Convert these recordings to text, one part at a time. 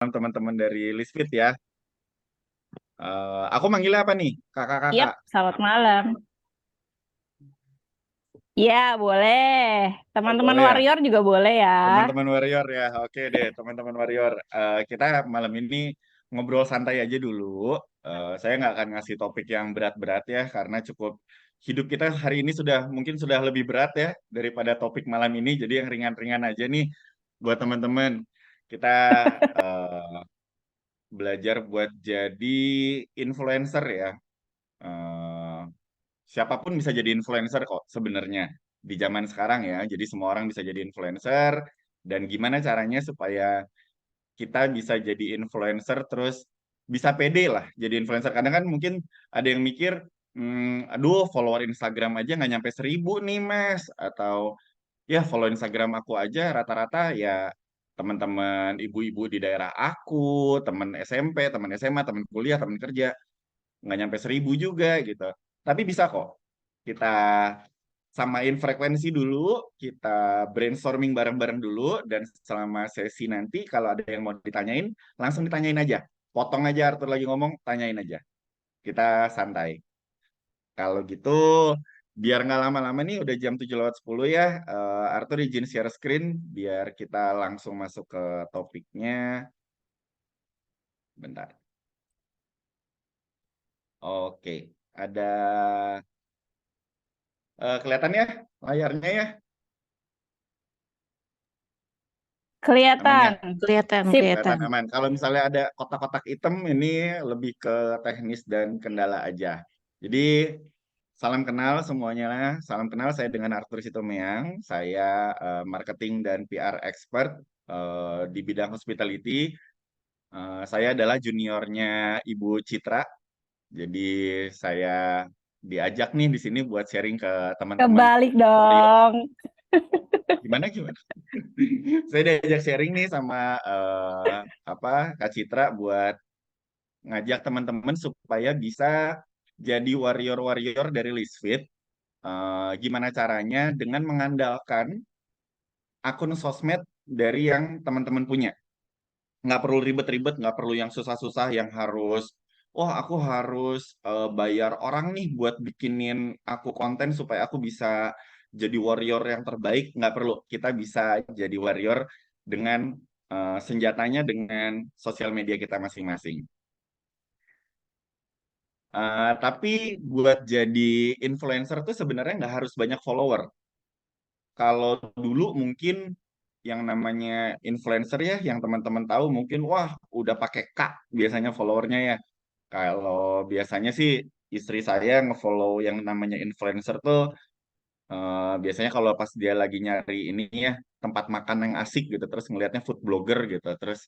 teman-teman dari Lisfit ya. Aku manggilnya apa nih? Yap, Kakak-kakak. selamat malam. Ya, boleh. Oh, Teman-teman boleh ya? warrior juga boleh ya. Teman-teman Warrior ya. Oke deh, teman-teman Warrior. Kita malam ini ngobrol santai aja dulu. Saya nggak akan ngasih topik yang berat-berat ya, karena cukup hidup kita hari ini mungkin sudah lebih berat ya daripada topik malam ini. Jadi yang ringan-ringan aja nih buat teman-teman. Kita eh, belajar buat jadi influencer ya. Eh, Siapapun bisa jadi influencer kok sebenarnya di zaman sekarang ya. Jadi semua orang bisa jadi influencer dan gimana caranya supaya kita bisa jadi influencer terus bisa pede lah jadi influencer. Kadang kan mungkin ada yang mikir, aduh follower Instagram aja nggak nyampe 1.000 nih mas, atau ya follow Instagram aku aja rata-rata ya teman-teman ibu-ibu di daerah aku, teman SMP, teman SMA, teman kuliah, teman kerja, nggak nyampe 1.000 juga gitu. Tapi bisa kok kita samain frekuensi dulu, kita brainstorming bareng-bareng dulu, dan selama sesi nanti kalau ada yang mau ditanyain, langsung ditanyain aja. Potong aja Arthur lagi ngomong, tanyain aja. Kita santai. Kalau gitu, biar nggak lama-lama nih, udah jam 7:10 ya. Arthur izin share screen, biar kita langsung masuk ke topiknya. Bentar. Oke, ada kelihatan ya layarnya ya? Aman ya? Kelihatan. Kelihatan, Sip. kelihatan. Kelihatan aman. Kalau misalnya ada kotak-kotak hitam, ini lebih ke teknis dan kendala aja. Jadi, salam kenal semuanya. Salam kenal, saya dengan Arthur Sitomeang. Saya marketing dan PR expert di bidang hospitality. Saya adalah juniornya Ibu Citra. Jadi, saya diajak nih di sini buat sharing ke teman-teman Kebalik warrior. dong. Gimana gimana? Saya diajak sharing nih sama apa Kak Citra buat ngajak teman-teman supaya bisa jadi warrior-warrior dari Lisfit. Gimana caranya dengan mengandalkan akun sosmed dari yang teman-teman punya. Nggak perlu ribet-ribet, nggak perlu yang susah-susah, yang harus, wah aku harus bayar orang nih buat bikinin aku konten supaya aku bisa jadi warrior yang terbaik. Nggak perlu, kita bisa jadi warrior dengan senjatanya dengan sosial media kita masing-masing. Tapi buat jadi influencer tuh sebenarnya nggak harus banyak follower. Kalau dulu mungkin yang namanya influencer ya, yang teman-teman tahu mungkin, wah udah pakai K biasanya followernya ya. Kalau biasanya sih istri saya ngefollow yang namanya influencer tuh biasanya kalau pas dia lagi nyari ini ya tempat makan yang asik gitu, terus ngelihatnya food blogger gitu, terus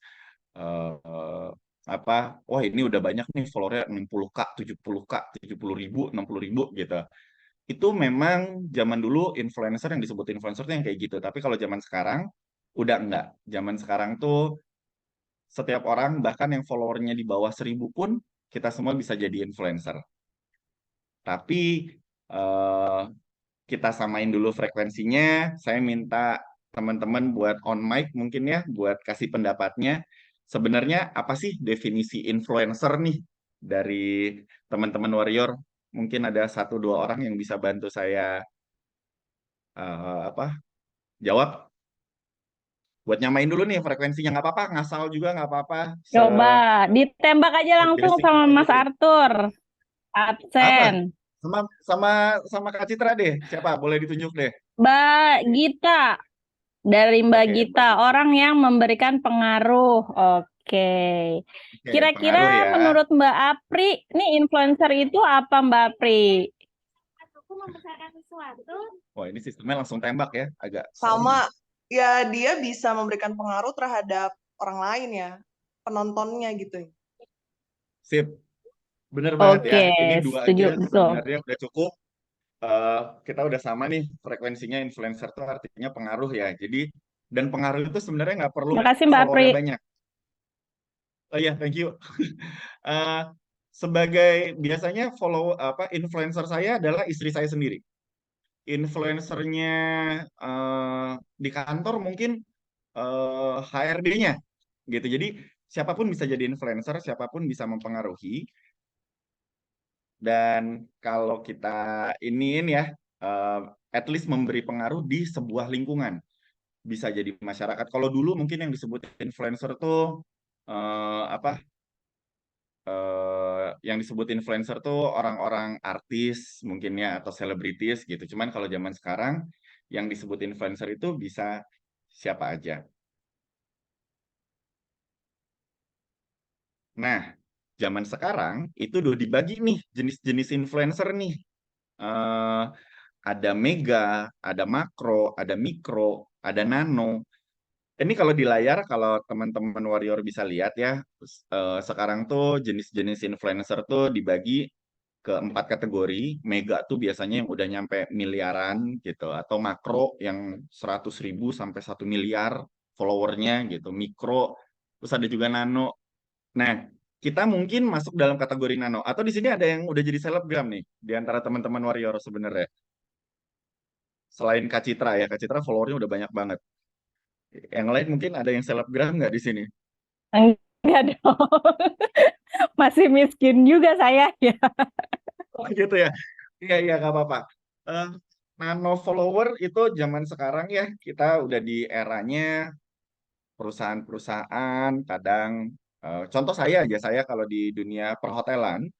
eh, apa, wah ini udah banyak nih followernya 60K, 70K, 70.000, 60.000 gitu. Itu memang zaman dulu influencer yang disebut influencer tuh yang kayak gitu. Tapi kalau zaman sekarang udah enggak. Zaman sekarang tuh setiap orang bahkan yang followernya di bawah 1.000 pun kita semua bisa jadi influencer. Tapi eh, kita samain dulu frekuensinya. Saya minta teman-teman buat on mic mungkin ya, buat kasih pendapatnya. Sebenarnya apa sih definisi influencer nih dari teman-teman Warrior? Mungkin ada satu dua orang yang bisa bantu saya apa jawab, buat nyamain dulu nih frekuensinya, nggak apa-apa, ngasal juga nggak apa-apa, Coba ditembak aja langsung basic sama kita aja Mas deh. Arthur. Apa? Absen. Sama sama sama Kak Citra deh. Siapa? Boleh ditunjuk deh. Mbak Gita. Dari Mbak Oke, Mbak Gita, Citra. orang yang memberikan pengaruh. Oke. Oke, Kira-kira pengaruh ya. menurut Mbak Apri, ini influencer itu apa Mbak Apri? Aku membesarkan sesuatu. Wah, ini sistemnya langsung tembak ya. Agak serem nih. Sama, ya dia bisa memberikan pengaruh terhadap orang lain ya, penontonnya gitu. Sip. Bener banget ya. Oke, Ini dua setuju aja betul. sebenarnya udah cukup. Eh, kita udah sama nih frekuensinya, influencer tuh artinya pengaruh ya. Jadi, dan pengaruh itu sebenarnya nggak perlu Terima kasih Mbak Apri. followernya banyak. Oh iya, thank you. Eh, sebagai biasanya follow apa influencer saya adalah istri saya sendiri. Influencernya di kantor mungkin HRD-nya gitu. Jadi siapapun bisa jadi influencer, siapapun bisa mempengaruhi. Dan kalau kita iniin ya, eh, at least memberi pengaruh di sebuah lingkungan. Bisa jadi masyarakat. Kalau dulu mungkin yang disebut influencer tuh apa? Yang disebut influencer tuh orang-orang artis mungkin ya atau selebritis gitu. Cuman kalau zaman sekarang yang disebut influencer itu bisa siapa aja. Nah, zaman sekarang itu udah dibagi nih jenis-jenis influencer nih. Eh, ada mega, ada makro, ada mikro, ada nano. Ini kalau di layar, kalau teman-teman Warrior bisa lihat ya, sekarang tuh jenis-jenis influencer tuh dibagi ke 4 kategori. Mega tuh biasanya yang udah nyampe miliaran gitu, atau makro yang 100.000 sampai 1 miliar followernya gitu. Mikro, terus ada juga nano. Nah, kita mungkin masuk dalam kategori nano. Atau di sini ada yang udah jadi selebgram nih, di antara teman-teman Warrior sebenarnya. Selain Kak Citra ya, Kak Citra followernya udah banyak banget. Yang lain mungkin ada yang selebgram nggak di sini? Enggak dong. Masih miskin juga saya ya. Oh gitu ya. Iya, iya, nggak apa-apa. Eh, nano follower itu zaman sekarang ya, kita udah di eranya perusahaan-perusahaan, kadang, contoh saya aja, saya kalau di dunia perhotelan,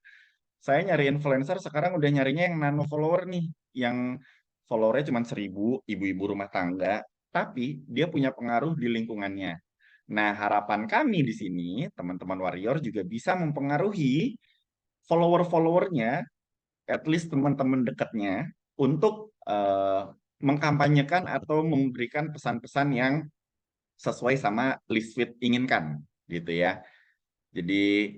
saya nyari influencer sekarang udah nyarinya yang nano follower nih, yang followernya cuma 1.000, ibu-ibu rumah tangga, tapi dia punya pengaruh di lingkungannya. Nah, harapan kami di sini, teman-teman Warrior juga bisa mempengaruhi follower-followernya, at least teman-teman dekatnya, untuk mengkampanyekan atau memberikan pesan-pesan yang sesuai sama list feed inginkan, gitu ya. Jadi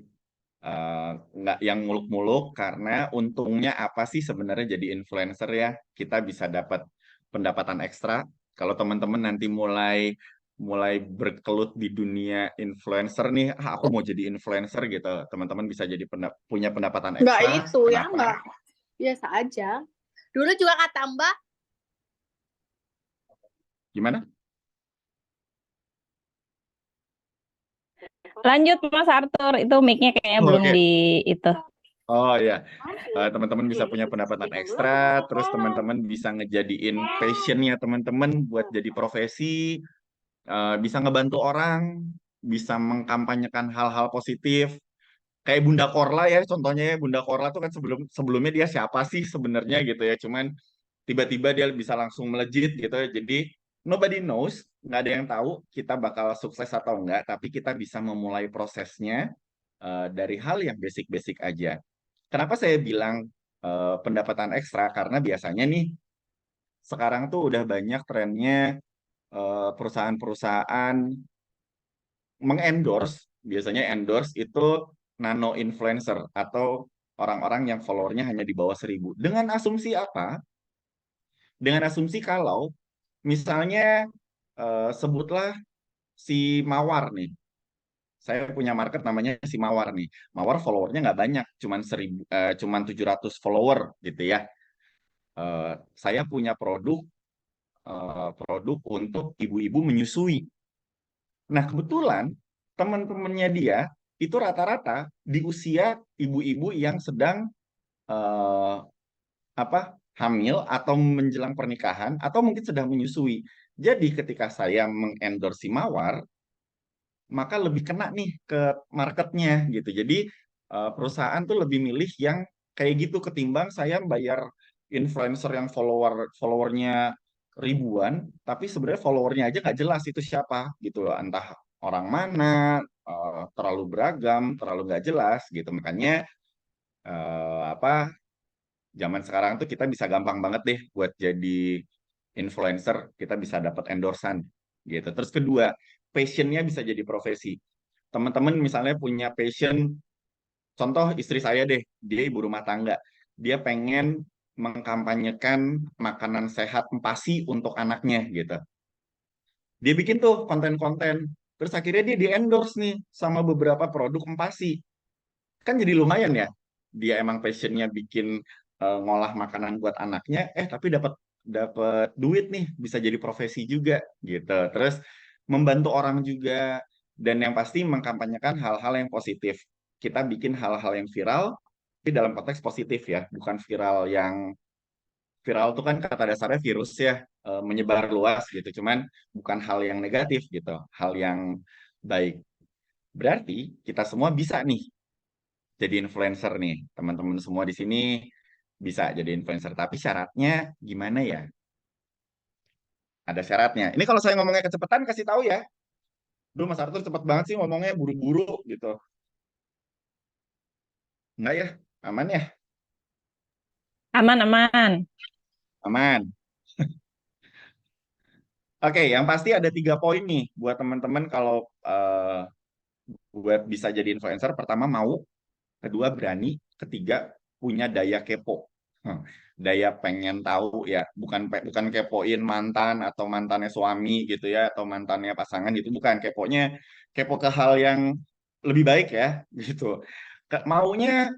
nggak yang muluk-muluk, karena untungnya apa sih sebenarnya jadi influencer ya? Kita bisa dapat pendapatan ekstra. Kalau teman-teman nanti mulai mulai berkelut di dunia influencer nih, aku mau jadi influencer gitu, teman-teman bisa jadi punya pendapatan Enggak ekstra. itu ya, Kenapa? enggak. Biasa aja. Dulu juga kata Mbak, Gimana? Lanjut Mas Arthur, itu mic-nya kayaknya belum Oke. di itu. Oh ya, teman-teman bisa punya pendapatan ekstra, terus teman-teman bisa ngejadiin passionnya teman-teman buat jadi profesi, bisa ngebantu orang, bisa mengkampanyekan hal-hal positif. Kayak Bunda Korla ya, contohnya ya, Bunda Korla tuh kan sebelumnya dia siapa sih sebenarnya gitu ya, cuman tiba-tiba dia bisa langsung melejit gitu ya. Jadi nobody knows, nggak ada yang tahu kita bakal sukses atau enggak, tapi kita bisa memulai prosesnya dari hal yang basic-basic aja. Kenapa saya bilang pendapatan ekstra? Karena biasanya nih sekarang tuh udah banyak trennya perusahaan-perusahaan mengendorse, biasanya endorse itu nano influencer atau orang-orang yang followernya hanya di bawah 1.000. Dengan asumsi apa? Dengan asumsi kalau misalnya sebutlah si Mawar nih. Saya punya market namanya si Mawar nih. Mawar followernya nggak banyak, cuman 700 follower gitu ya. Saya punya produk untuk ibu-ibu menyusui. Nah, kebetulan teman-temannya dia itu rata-rata di usia ibu-ibu yang sedang eh, apa hamil atau menjelang pernikahan atau mungkin sedang menyusui. Jadi ketika saya mengendorse Mawar, maka lebih kena nih ke marketnya gitu. Jadi perusahaan tuh lebih milih yang kayak gitu ketimbang saya bayar influencer yang followernya ribuan, tapi sebenarnya followernya aja nggak jelas itu siapa gitu loh. Entah orang mana, terlalu beragam, terlalu nggak jelas gitu. Makanya apa zaman sekarang tuh kita bisa gampang banget deh buat jadi influencer, kita bisa dapat endorsan gitu. Terus kedua, passionnya bisa jadi profesi. Teman-teman misalnya punya passion, contoh istri saya deh, dia ibu rumah tangga, dia pengen mengkampanyekan makanan sehat empasi untuk anaknya gitu. Dia bikin tuh konten-konten, terus akhirnya dia di-endorse nih sama beberapa produk empasi. Kan jadi lumayan ya. Dia emang passionnya bikin ngolah makanan buat anaknya, tapi dapat dapat duit nih, bisa jadi profesi juga gitu. Terus membantu orang juga. dan yang pasti mengkampanyekan hal-hal yang positif. Kita bikin hal-hal yang viral, tapi dalam konteks positif ya, bukan viral yang viral itu kan kata dasarnya virus ya, menyebar luas gitu. Cuman bukan hal yang negatif gitu, hal yang baik. Berarti kita semua bisa nih jadi influencer nih. Teman-teman semua di sini bisa jadi influencer. Tapi syaratnya gimana ya? Ada syaratnya. Ini kalau saya ngomongnya kecepatan kasih tahu ya. Duh, Mas Arthur cepet banget sih ngomongnya buru-buru gitu. Enggak ya? Aman ya? Aman-aman. Aman. Oke, yang pasti ada 3 poin nih buat teman-teman kalau buat bisa jadi influencer. Pertama mau, kedua berani, ketiga punya daya kepo. Hmm, Daya pengen tahu ya, bukan kepoin mantan atau mantannya suami gitu ya, atau mantannya pasangan gitu, bukan. Kepo ke hal yang lebih baik ya, gitu. Maunya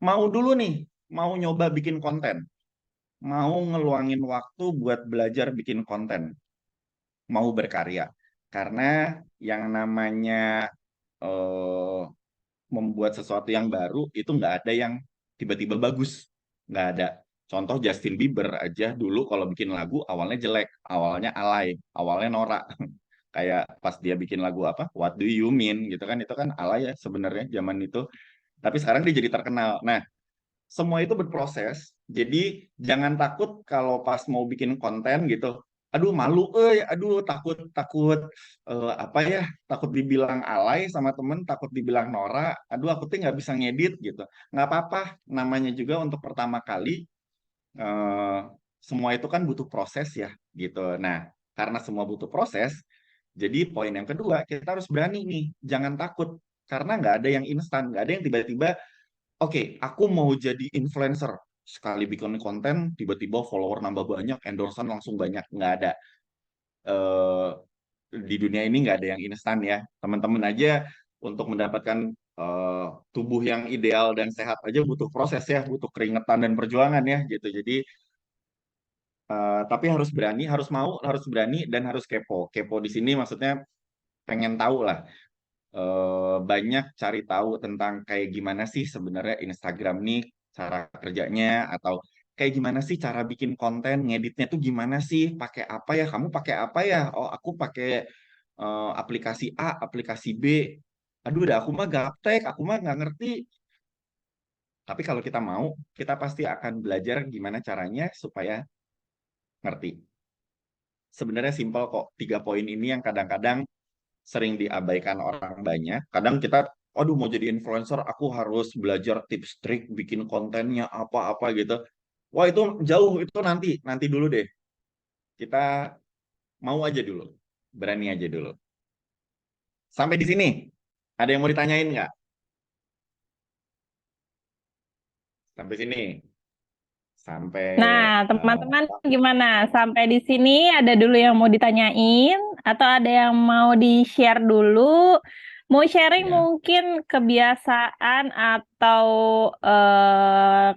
mau dulu nih, mau nyoba bikin konten, mau ngeluangin waktu buat belajar bikin konten, mau berkarya. Karena yang namanya eh, membuat sesuatu yang baru itu nggak ada yang tiba-tiba bagus, nggak ada. Contoh Justin Bieber aja dulu kalau bikin lagu awalnya jelek, awalnya alay, awalnya norak. Kayak pas dia bikin lagu apa What Do You Mean gitu kan, itu kan alay ya sebenarnya zaman itu, tapi sekarang dia jadi terkenal. Nah, semua itu berproses. Jadi jangan takut kalau pas mau bikin konten gitu. Aduh malu, aduh takut takut apa ya? Takut dibilang alay sama temen, takut dibilang norak. Aduh aku tuh nggak bisa ngedit gitu. Nggak apa-apa. Namanya juga untuk pertama kali. eh, Semua itu kan butuh proses ya gitu. Nah, karena semua butuh proses, jadi poin yang kedua kita harus berani nih. Jangan takut karena nggak ada yang instan, nggak ada yang tiba-tiba oke, aku mau jadi influencer. Sekali bikin konten, tiba-tiba follower nambah banyak, endorsan langsung banyak. Nggak ada. Eh, di dunia ini nggak ada yang instan ya. Teman-teman aja untuk mendapatkan eh, tubuh yang ideal dan sehat aja butuh proses ya, butuh keringetan dan perjuangan ya gitu. Jadi, tapi harus berani, harus mau, harus berani, dan harus kepo. Kepo di sini maksudnya pengen tahu lah, banyak cari tahu tentang kayak gimana sih sebenarnya Instagram nih cara kerjanya, atau kayak gimana sih cara bikin konten, ngeditnya tuh gimana sih, pakai apa ya, kamu pakai apa ya, oh aku pakai aplikasi A, aplikasi B, aduh udah aku mah gaptek, aku mah nggak ngerti. Tapi kalau kita mau, kita pasti akan belajar gimana caranya supaya ngerti. Sebenarnya simpel kok, 3 poin ini yang kadang-kadang sering diabaikan orang banyak. Kadang kita, aduh mau jadi influencer, aku harus belajar tips trik, bikin kontennya apa-apa gitu. Wah itu jauh, itu nanti dulu deh. Kita mau aja dulu, berani aja dulu. Sampai di sini, ada yang mau ditanyain nggak? Sampai sini, sampai Nah, eh, teman-teman gimana? Sampai di sini ada dulu yang mau ditanyain atau ada yang mau di-share dulu? Mau sharing ya. mungkin kebiasaan atau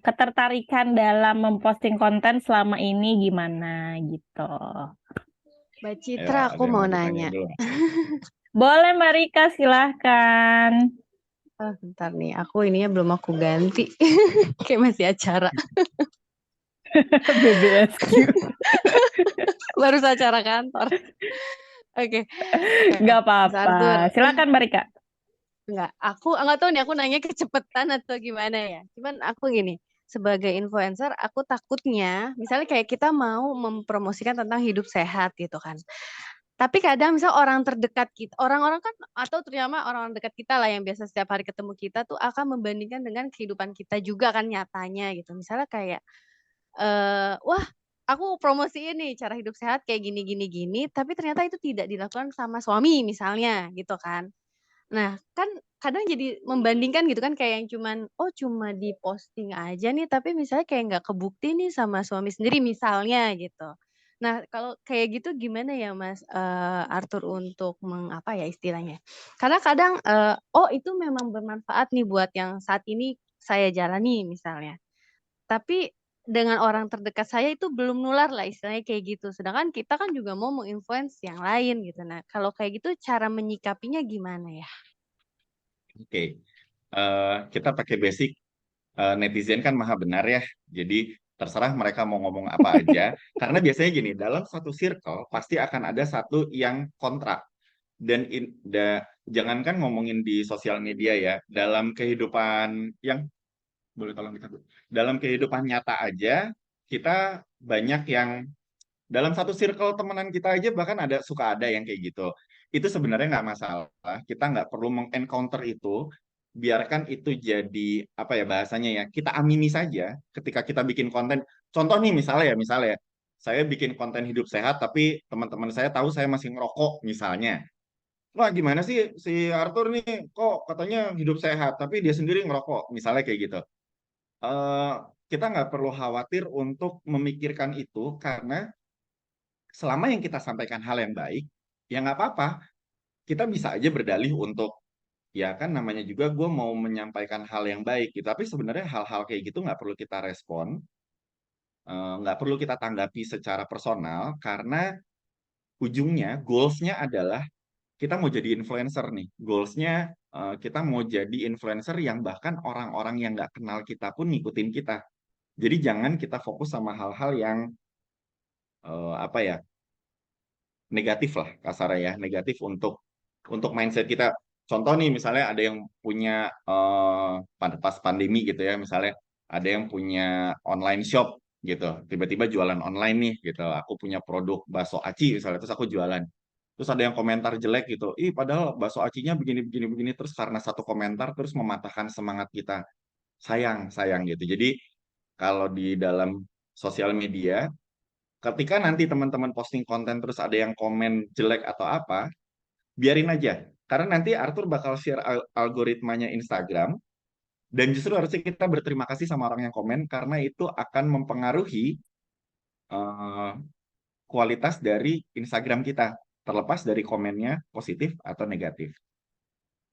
ketertarikan dalam memposting konten selama ini gimana gitu. Mbak Ayo, Citra, ada aku yang mau mau nanya. ditanyain dulu. Boleh Mbak Rika, silahkan. Oh, bentar nih, aku ininya belum aku ganti. Kayak masih acara. BBSQ. Baru acara kantor. Oke. Gak Mas apa-apa. Arthur. Silakan Mbak Rika. Enggak, aku nggak tahu nih aku nanya kecepatan atau gimana ya. Cuman aku gini, sebagai influencer, aku takutnya, misalnya kayak kita mau mempromosikan tentang hidup sehat gitu kan. Tapi kadang misal orang terdekat kita, orang-orang kan atau terutama orang dekat kita lah yang biasa setiap hari ketemu kita tuh akan membandingkan dengan kehidupan kita juga kan nyatanya gitu. Misalnya kayak wah, aku promosi ini cara hidup sehat kayak gini gini gini, tapi ternyata itu tidak dilakukan sama suami misalnya gitu kan. Nah, kan kadang jadi membandingkan gitu kan kayak yang cuman, oh cuma di-posting aja nih, tapi misalnya kayak nggak kebukti nih sama suami sendiri misalnya gitu. Nah, kalau kayak gitu gimana ya Mas, Arthur untuk apa ya istilahnya, karena kadang, oh itu memang bermanfaat nih buat yang saat ini saya jalani misalnya. Tapi dengan orang terdekat saya itu belum nular lah istilahnya kayak gitu. Sedangkan kita kan juga mau menginfluence yang lain gitu. Nah, kalau kayak gitu cara menyikapinya gimana ya? Oke, kita pakai basic netizen kan maha benar ya. Jadi terserah mereka mau ngomong apa aja. Karena biasanya gini, dalam satu circle pasti akan ada satu yang kontra. Dan jangankan ngomongin di sosial media ya, dalam kehidupan yang boleh tolong kita dalam kehidupan nyata aja kita banyak yang dalam satu circle temenan kita aja bahkan suka ada yang kayak gitu. Itu sebenarnya nggak masalah. Kita nggak perlu mengencounter itu. Biarkan itu jadi apa ya bahasanya ya. Kita amini saja ketika kita bikin konten. Contoh nih misalnya saya bikin konten hidup sehat tapi teman-teman saya tahu saya masih ngerokok misalnya. Wah, gimana sih si Arthur nih kok katanya hidup sehat tapi dia sendiri ngerokok misalnya kayak gitu. Eh, kita nggak perlu khawatir untuk memikirkan itu karena selama yang kita sampaikan hal yang baik, ya nggak apa-apa. Kita bisa aja berdalih untuk, ya kan namanya juga gue mau menyampaikan hal yang baik. Gitu. Tapi sebenarnya hal-hal kayak gitu nggak perlu kita respon, nggak perlu kita tanggapi secara personal, karena ujungnya, goals-nya adalah kita mau jadi influencer nih. Goals-nya kita mau jadi influencer yang bahkan orang-orang yang nggak kenal kita pun ngikutin kita. Jadi jangan kita fokus sama hal-hal yang apa ya negatif lah kasarnya ya negatif untuk mindset kita. Contoh nih misalnya ada yang punya pas pandemi gitu ya misalnya ada yang punya online shop gitu tiba-tiba jualan online nih gitu aku punya produk bakso aci misalnya terus aku jualan terus ada yang komentar jelek gitu ih padahal bakso acinya begini begini begini terus karena satu komentar terus mematahkan semangat kita sayang sayang gitu jadi kalau di dalam sosial media ketika nanti teman-teman posting konten terus ada yang komen jelek atau apa, biarin aja. Karena nanti Arthur bakal share algoritmanya Instagram, dan justru harusnya kita berterima kasih sama orang yang komen, karena itu akan mempengaruhi eh, kualitas dari Instagram kita, terlepas dari komennya positif atau negatif,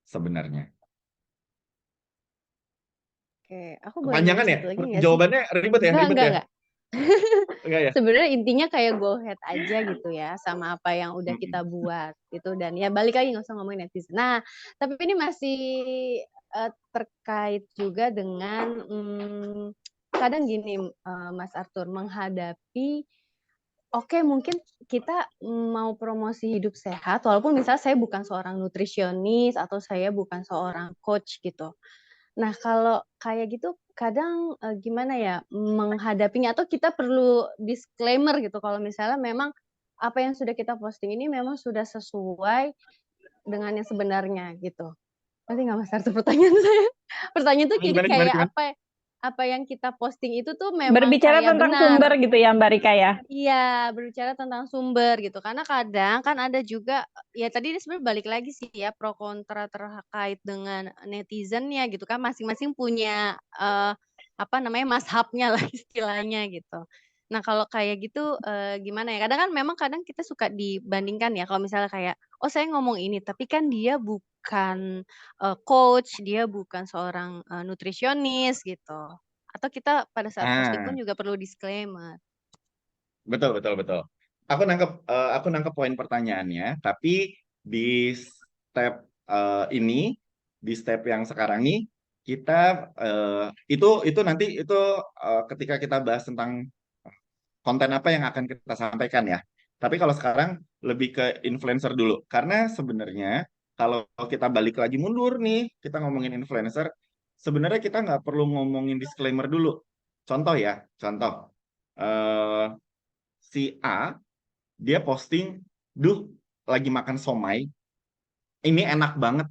sebenarnya. Oke, aku boleh nanya Kepanjangan ya? satu lagi nggak sih? Jawabannya ribet ya? Enggak, Ribet enggak, ya? enggak. Enggak ya? Sebenarnya intinya kayak go ahead aja gitu ya sama apa yang udah kita Mm-mm. buat gitu dan ya balik lagi nggak usah ngomongin netizen. Nah, tapi ini masih terkait juga dengan kadang gini Mas Arthur menghadapi oke, mungkin kita mau promosi hidup sehat, walaupun misalnya saya bukan seorang nutrisionis atau saya bukan seorang coach gitu. Nah, kalau kayak gitu kadang gimana ya menghadapinya atau kita perlu disclaimer gitu kalau misalnya memang apa yang sudah kita posting ini memang sudah sesuai dengan yang sebenarnya gitu. Ngerti nggak Mas Arthur pertanyaan saya? Pertanyaan tuh jadi Gimana, gimana, kayak gimana? apa yang kita posting itu tuh memang Berbicara kayak tentang sumber benar. gitu ya Mbak Rika ya. Iya, berbicara tentang sumber gitu. Karena kadang kan ada juga ya tadi sebenarnya balik lagi sih ya pro kontra terkait dengan netizennya gitu kan masing-masing punya apa namanya mazhabnya lah istilahnya gitu. Nah, kalau kayak gitu gimana ya? Kadang kan memang kadang kita suka dibandingkan ya kalau misalnya kayak oh saya ngomong ini tapi kan dia bukan coach, dia bukan seorang nutrisionis gitu. Atau kita pada saat posting pun Ah, juga perlu disclaimer. betul, betul, betul. Aku nangkep poin pertanyaannya, tapi di step ini, di step yang sekarang nih, kita itu nanti itu ketika kita bahas tentang konten apa yang akan kita sampaikan ya. Tapi kalau sekarang lebih ke influencer dulu, karena sebenarnya kalau kita balik lagi mundur nih, kita ngomongin influencer, sebenarnya kita nggak perlu ngomongin disclaimer dulu. Contoh ya, contoh. eh si A dia posting, duh lagi makan somai, ini enak banget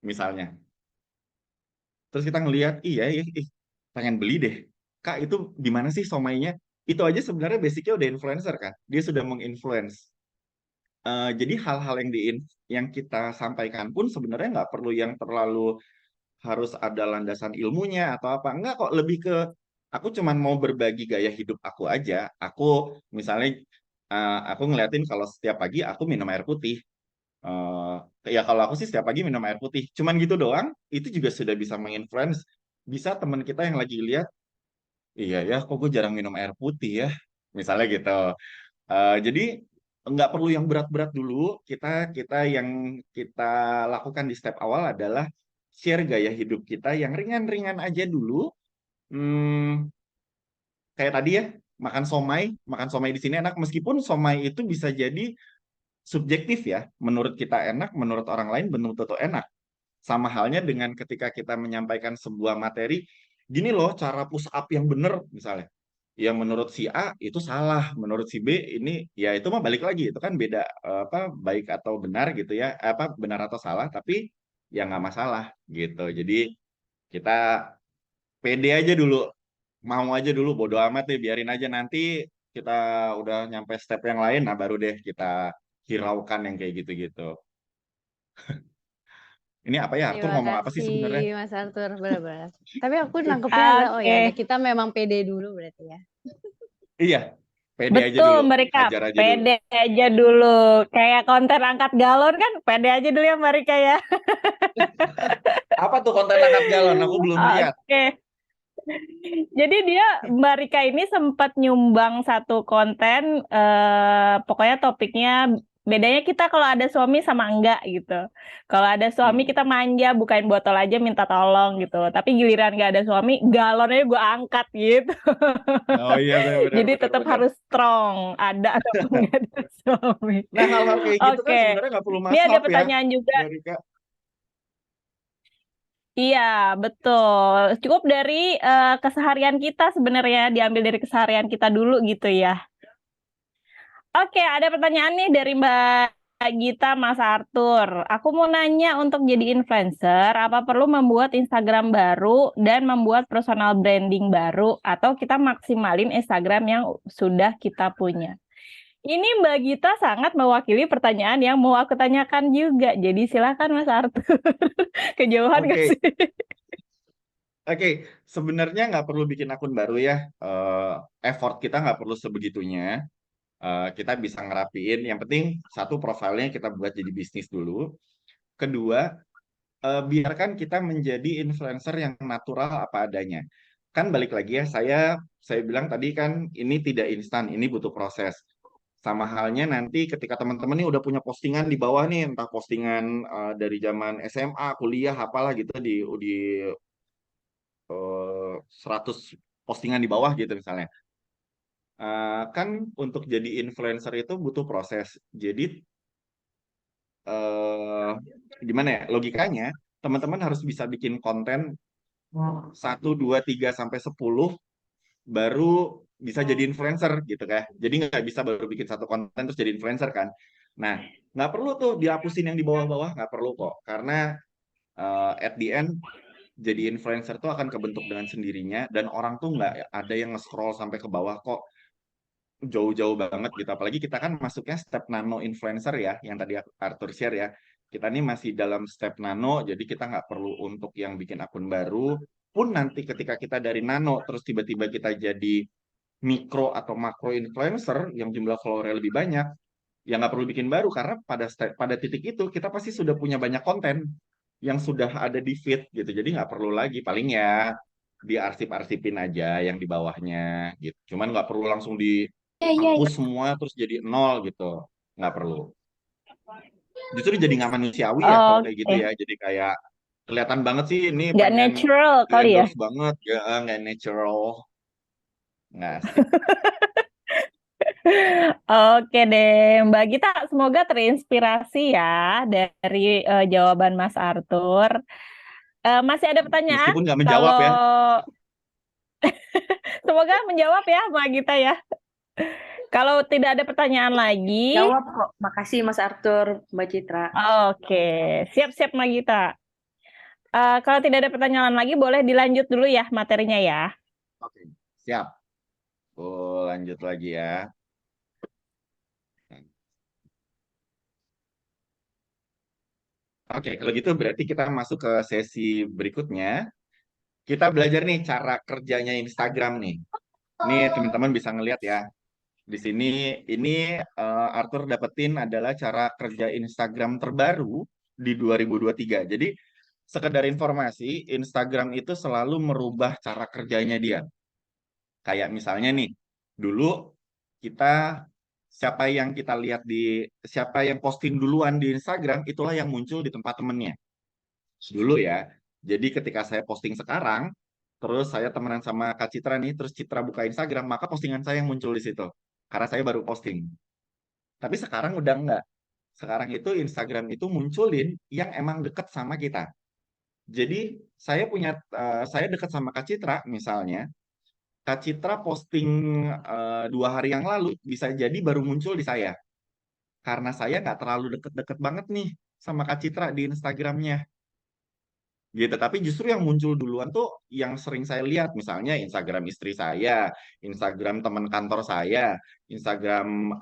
misalnya. Terus kita ngelihat, iya, iya, ih, pengen beli deh. Kak itu di mana sih somainya? Itu aja sebenarnya basicnya udah influencer kan. Dia sudah menginfluence. Jadi hal-hal yang kita sampaikan pun sebenarnya nggak perlu yang terlalu harus ada landasan ilmunya atau apa. Enggak kok, lebih ke aku cuman mau berbagi gaya hidup aku aja. Aku misalnya aku ngeliatin kalau setiap pagi aku minum air putih. Eh, ya kalau aku sih setiap pagi minum air putih. Cuman gitu doang, itu juga sudah bisa menginfluence. Bisa teman kita yang lagi lihat, Iya ya, kok gue jarang minum air putih ya. Misalnya gitu. Jadi nggak perlu yang berat-berat dulu. Kita kita yang kita lakukan di step awal adalah share gaya hidup kita yang ringan-ringan aja dulu. Hmm, kayak tadi ya, makan somai di sini enak. Meskipun somai itu bisa jadi subjektif ya. Menurut kita enak, menurut orang lain belum tentu enak. Sama halnya dengan ketika kita menyampaikan sebuah materi, gini loh cara push up yang bener misalnya. Yang menurut si A itu salah, menurut si B ini ya itu mah balik lagi itu kan beda apa baik atau benar gitu ya, apa benar atau salah tapi ya nggak masalah gitu. Jadi kita pede aja dulu, mau aja dulu, bodo amat deh, biarin aja nanti kita udah nyampe step yang lain, nah baru deh kita hiraukan yang kayak gitu-gitu. Ini apa ya, Arthur Terima ngomong apa sih kasih sebenarnya? Mas Arthur, benar-benar. Tapi aku nangkepnya adalah, oh ya, Oke. kita memang pede dulu berarti ya. Iya, pede aja Betul, dulu, mereka hajar aja dulu. pede aja dulu. Kayak konten angkat galon kan, pede aja dulu ya mereka ya. Apa tuh konten angkat galon? Aku belum lihat. Oke. Jadi dia Mbak Rika ini sempat nyumbang satu konten, pokoknya topiknya bedanya kita kalau ada suami sama enggak gitu. Kalau ada suami Hmm. kita manja, bukain botol aja minta tolong gitu. Tapi giliran nggak ada suami, galonnya gue angkat gitu. Oh iya benar Jadi benar tetap benar. harus strong, ada atau nggak ada suami. Nah hal-hal kayak gitu kan Oke, sebenarnya nggak perlu ini ada maaf ya, pertanyaan juga. Mbak Rika. Iya, betul. Cukup dari keseharian kita sebenarnya, diambil dari keseharian kita dulu gitu ya. Oke, ada pertanyaan nih dari Mbak Gita, Mas Arthur. Aku mau nanya, untuk jadi influencer, apa perlu membuat Instagram baru dan membuat personal branding baru, atau kita maksimalin Instagram yang sudah kita punya? Ini Mbak Gita sangat mewakili pertanyaan yang mau aku tanyakan juga. Jadi silakan Mas Arthur. Kejauhan nggak Oke, sih? oke. Sebenarnya nggak perlu bikin akun baru ya. Effort kita nggak perlu sebegitunya. Kita bisa ngerapiin. Yang penting satu profilnya kita buat jadi bisnis dulu. Kedua, biarkan kita menjadi influencer yang natural apa adanya. Kan balik lagi ya, saya bilang tadi kan ini tidak instan, ini butuh proses. Sama halnya nanti ketika teman-teman ini udah punya postingan di bawah nih, entah postingan dari zaman SMA, kuliah, apalah gitu di 100 postingan di bawah gitu misalnya. Kan untuk jadi influencer itu butuh proses. Jadi eh, gimana ya logikanya? Teman-teman harus bisa bikin konten 1, 2, 3, sampai 10 baru bisa jadi influencer gitu kan. Jadi nggak bisa baru bikin satu konten terus jadi influencer kan. Nah, nggak perlu tuh dihapusin yang di bawah-bawah, nggak perlu kok. Karena at the end jadi influencer tuh akan kebentuk dengan sendirinya dan orang tuh nggak ada yang nge-scroll sampai ke bawah kok jauh-jauh banget gitu. Apalagi kita kan masuknya step nano influencer ya, yang tadi Arthur share ya. Kita ini masih dalam step nano, jadi kita nggak perlu untuk yang bikin akun baru. Pun nanti ketika kita dari nano, terus tiba-tiba kita jadi mikro atau makro influencer yang jumlah follower lebih banyak, ya nggak perlu bikin baru karena pada titik itu kita pasti sudah punya banyak konten yang sudah ada di feed gitu. Jadi nggak perlu lagi, paling ya diarsip-arsipin aja yang di bawahnya gitu. Cuman nggak perlu langsung dihapus semua terus jadi nol gitu. Nggak perlu. Justru jadi nggak manusiawi ya kalau kayak gitu Oke, ya. Jadi kayak kelihatan banget sih ini nggak pengen natural di kali ya. endorse banget ya nggak natural, nggak asik. Oke deh, Mbak Gita, semoga terinspirasi ya dari jawaban Mas Arthur. Masih ada pertanyaan? Meskipun nggak menjawab ya. Kalau semoga menjawab ya, Mbak Gita ya. Kalau tidak ada pertanyaan lagi, Jawab kok. Makasih Mas Arthur, Mbak Citra. oke, siap-siap Mbak Gita. Kalau tidak ada pertanyaan lagi, boleh dilanjut dulu ya materinya ya. Oke, siap. Oh, lanjut lagi ya. Oke, kalau gitu berarti kita masuk ke sesi berikutnya. Kita belajar nih cara kerjanya Instagram nih. Nih teman-teman bisa ngelihat ya. Di sini ini Arthur dapetin adalah cara kerja Instagram terbaru di 2023. Jadi sekedar informasi, Instagram itu selalu merubah cara kerjanya dia. Kayak misalnya nih, dulu kita siapa yang kita lihat siapa yang posting duluan di Instagram, itulah yang muncul di tempat temennya. Dulu ya. Jadi ketika saya posting sekarang, terus saya temenan sama Kak Citra nih, terus Citra buka Instagram, maka postingan saya yang muncul di situ. Karena saya baru posting. Tapi sekarang udah enggak. Sekarang itu Instagram itu munculin yang emang deket sama kita. Jadi saya dekat sama Kak Citra misalnya, Kak Citra posting 2 hari yang lalu bisa jadi baru muncul di saya. Karena saya nggak terlalu deket-deket banget nih sama Kak Citra di Instagramnya. Gitu, tapi justru yang muncul duluan tuh yang sering saya lihat, misalnya Instagram istri saya, Instagram teman kantor saya, Instagram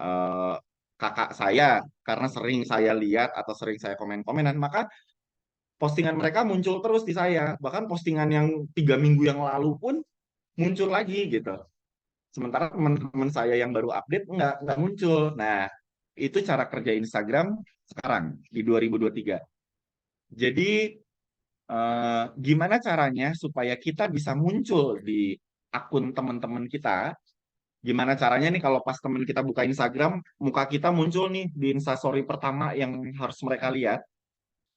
kakak saya, karena sering saya lihat atau sering saya komen-komenan, maka postingan mereka muncul terus di saya. Bahkan postingan yang 3 minggu yang lalu pun muncul lagi gitu. Sementara teman-teman saya yang baru update nggak muncul. Nah, itu cara kerja Instagram sekarang di 2023. Jadi gimana caranya supaya kita bisa muncul di akun teman-teman kita? Gimana caranya nih kalau pas teman kita buka Instagram, muka kita muncul nih di Instastory pertama yang harus mereka lihat.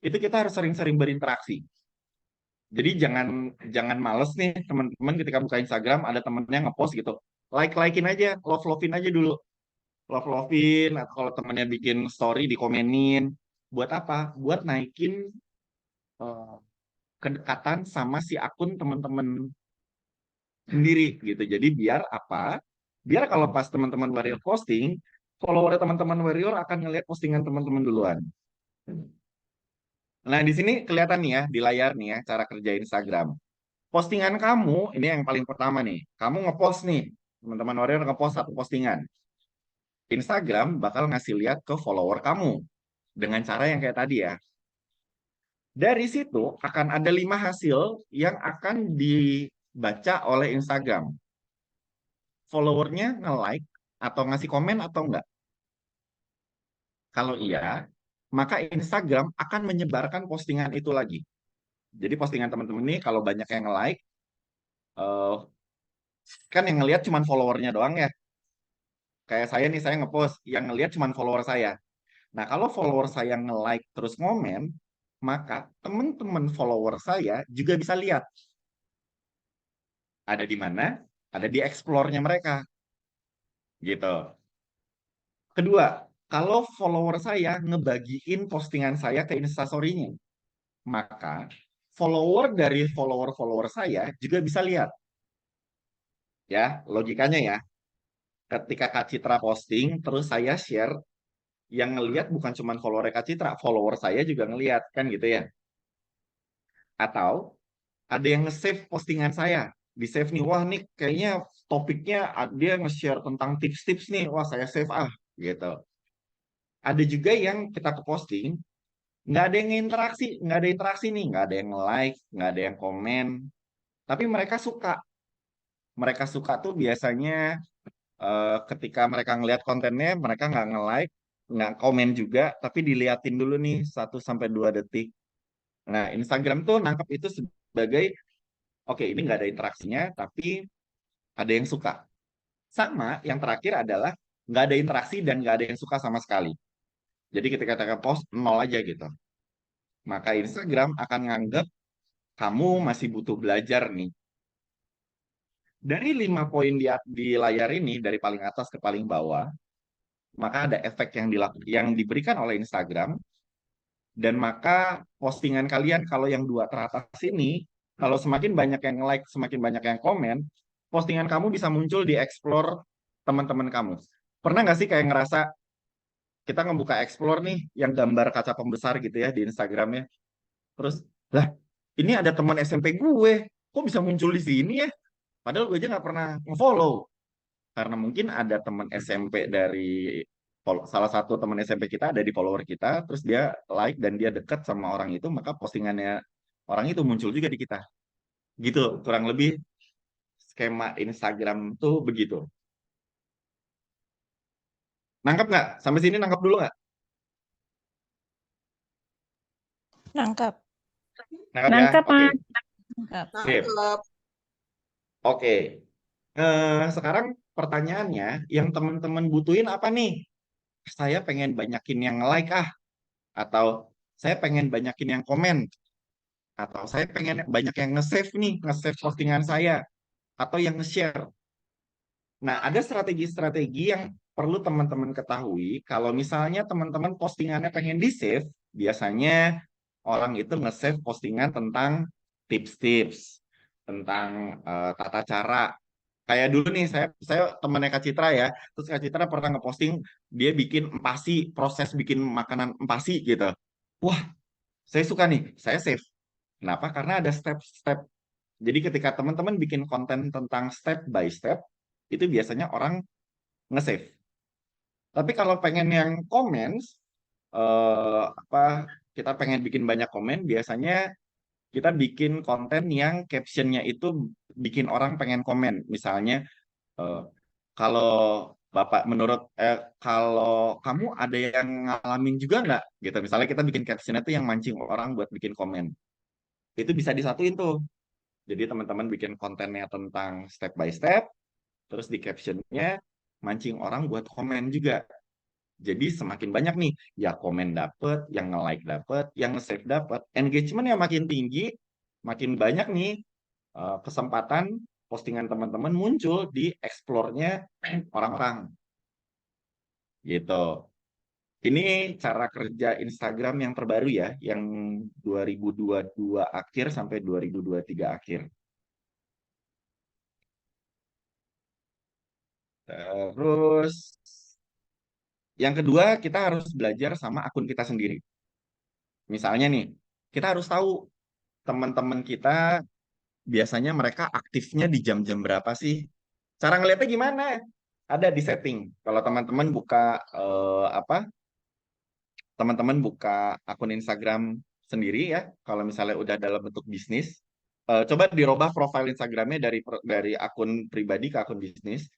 Itu kita harus sering-sering berinteraksi. Jadi jangan jangan males nih teman-teman ketika buka Instagram ada temennya ngepost gitu. Like-likein aja, love-lovein aja dulu. Love-lovein atau kalau temennya bikin story dikomenin. Buat apa? Buat naikin eh, kedekatan sama si akun teman-teman sendiri gitu. Jadi biar apa? Biar kalau pas teman-teman warrior posting, follower teman-teman warrior akan ngelihat postingan teman-teman duluan. Nah, di sini kelihatan nih ya di layar nih ya cara kerja Instagram. Postingan kamu ini yang paling pertama nih. Kamu ngepost nih, teman-teman warrior ngepost satu postingan. Instagram bakal ngasih lihat ke follower kamu dengan cara yang kayak tadi ya. Dari situ akan ada 5 hasil yang akan dibaca oleh Instagram. Followernya nge-like atau ngasih komen atau enggak. Kalau iya, maka Instagram akan menyebarkan postingan itu lagi. Jadi postingan teman-teman ini kalau banyak yang nge-like, eh, kan yang ngelihat cuma followernya doang ya. Kayak saya nih, saya ngepost, yang ngelihat cuma follower saya. Nah, kalau follower saya nge-like terus ngomen, maka teman-teman follower saya juga bisa lihat. Ada di mana? Ada di explore-nya mereka. Gitu. Kedua, kalau follower saya ngebagiin postingan saya ke Instastory-nya, maka follower dari follower-follower saya juga bisa lihat. Ya, logikanya ya. Ketika Kak Citra posting, terus saya share, yang ngelihat bukan cuma follower Kak Citra, follower saya juga ngelihat, kan gitu ya. Atau ada yang nge-save postingan saya. Di-save nih, wah nih kayaknya topiknya dia nge-share tentang tips-tips nih, wah saya save gitu. Ada juga yang kita ke posting, nggak ada yang interaksi, nggak ada interaksi nih, nggak ada yang like, nggak ada yang komen, tapi mereka suka. Mereka suka tuh biasanya ketika mereka ngelihat kontennya, mereka nggak nge-like, nggak komen juga, tapi diliatin dulu nih 1 sampai 2 detik. Nah, Instagram tuh nangkep itu sebagai, oke, ini nggak ada interaksinya, tapi ada yang suka. Sama, yang terakhir adalah nggak ada interaksi dan nggak ada yang suka sama sekali. Jadi ketika kita post, nol aja gitu. Maka Instagram akan nganggap kamu masih butuh belajar nih. Dari 5 poin di layar ini, dari paling atas ke paling bawah, maka ada efek yang diberikan oleh Instagram, dan maka postingan kalian kalau yang 2 teratas ini, kalau semakin banyak yang like, semakin banyak yang komen, postingan kamu bisa muncul di explore teman-teman kamu. Pernah nggak sih kayak ngerasa kita ngebuka explore nih yang gambar kaca pembesar gitu ya di Instagramnya, terus lah ini ada teman SMP gue, kok bisa muncul di sini ya? Padahal gue aja nggak pernah ngefollow. Karena mungkin ada teman SMP dari salah satu teman SMP kita ada di follower kita, terus dia like dan dia dekat sama orang itu, maka postingannya orang itu muncul juga di kita. Gitu, kurang lebih skema Instagram tuh begitu. Nangkep nggak? Sampai sini nangkep dulu nggak? Nangkap. Nangkep ya? Nangkap, Oke. Mas. Nangkap. Sip. Nangkep. Oke. Sekarang pertanyaannya, yang teman-teman butuhin apa nih? Saya pengen banyakin yang like atau saya pengen banyakin yang komen, atau saya pengen banyak yang nge-save nih, nge-save postingan saya, atau yang nge-share. Nah, ada strategi-strategi yang perlu teman-teman ketahui. Kalau misalnya teman-teman postingannya pengen di-save, biasanya orang itu nge-save postingan tentang tips-tips, tentang tata cara. Kayak dulu nih, saya temannya Kak Citra ya, terus Kak Citra pernah ngeposting dia bikin empasi, proses bikin makanan empasi gitu. Wah, saya suka nih, saya save. Kenapa? Karena ada step-step. Jadi ketika teman-teman bikin konten tentang step by step, itu biasanya orang nge-save. Tapi kalau pengen yang comments, apa kita pengen bikin banyak komen, biasanya kita bikin konten yang captionnya itu bikin orang pengen komen. Misalnya, eh, kalau Bapak kalau kamu ada yang ngalamin juga nggak? Gitu. Misalnya kita bikin captionnya tuh yang mancing orang buat bikin komen. Itu bisa disatuin tuh. Jadi teman-teman bikin kontennya tentang step by step, terus di captionnya mancing orang buat komen juga. Jadi semakin banyak nih, ya komen dapet, yang nge-like dapet, yang nge-save dapet, engagement yang makin tinggi, makin banyak nih kesempatan postingan teman-teman muncul di explore-nya orang-orang gitu. Ini cara kerja Instagram yang terbaru ya, yang 2022 akhir sampai 2023 akhir. Terus yang kedua, kita harus belajar sama akun kita sendiri. Misalnya nih, kita harus tahu teman-teman kita biasanya mereka aktifnya di jam-jam berapa sih? Cara ngeliatnya gimana? Ada di setting. Kalau teman-teman buka teman-teman buka akun Instagram sendiri ya, kalau misalnya udah dalam bentuk bisnis, coba dirubah profil Instagramnya dari akun pribadi ke akun bisnis.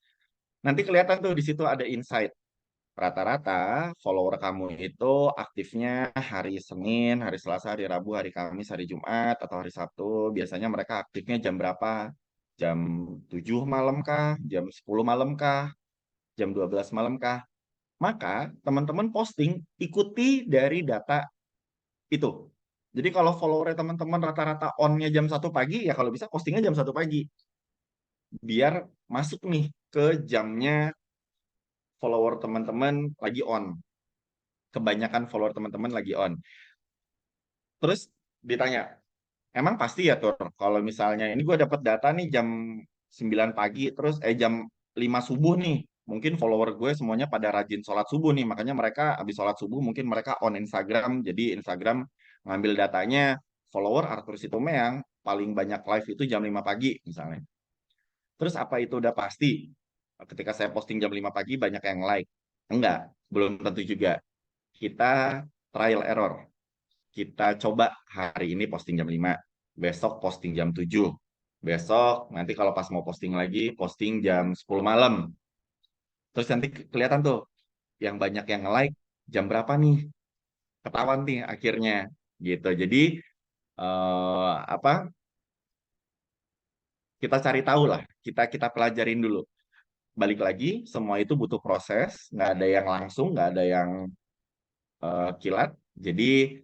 Nanti kelihatan tuh di situ ada insight. Rata-rata follower kamu itu aktifnya hari Senin, hari Selasa, hari Rabu, hari Kamis, hari Jumat, atau hari Sabtu. Biasanya mereka aktifnya jam berapa? Jam 7 malam kah? Jam 10 malam kah? Jam 12 malam kah? Maka teman-teman posting ikuti dari data itu. Jadi kalau follower teman-teman rata-rata on-nya jam 1 pagi, ya kalau bisa postingnya jam 1 pagi. Biar masuk nih ke jamnya follower teman-teman lagi on. Kebanyakan follower teman-teman lagi on. Terus ditanya, emang pasti ya Tur, kalau misalnya ini gue dapat data nih jam 9 pagi, terus jam 5 subuh nih, mungkin follower gue semuanya pada rajin sholat subuh nih, makanya mereka habis sholat subuh mungkin mereka on Instagram, jadi Instagram ngambil datanya follower Arthur Situme yang paling banyak live itu jam 5 pagi misalnya. Terus apa itu udah pasti? Ketika saya posting jam 5 pagi banyak yang like? Enggak, belum tentu juga. Kita trial error. Kita coba hari ini posting jam 5, besok posting jam 7, besok nanti kalau pas mau posting lagi, posting jam 10 malam. Terus nanti kelihatan tuh, yang banyak yang nge-like, jam berapa nih? Ketahuan nih akhirnya. Gitu. Jadi, apa kita cari tahu lah, kita pelajarin dulu. Balik lagi, semua itu butuh proses, nggak ada yang langsung, nggak ada yang kilat. Jadi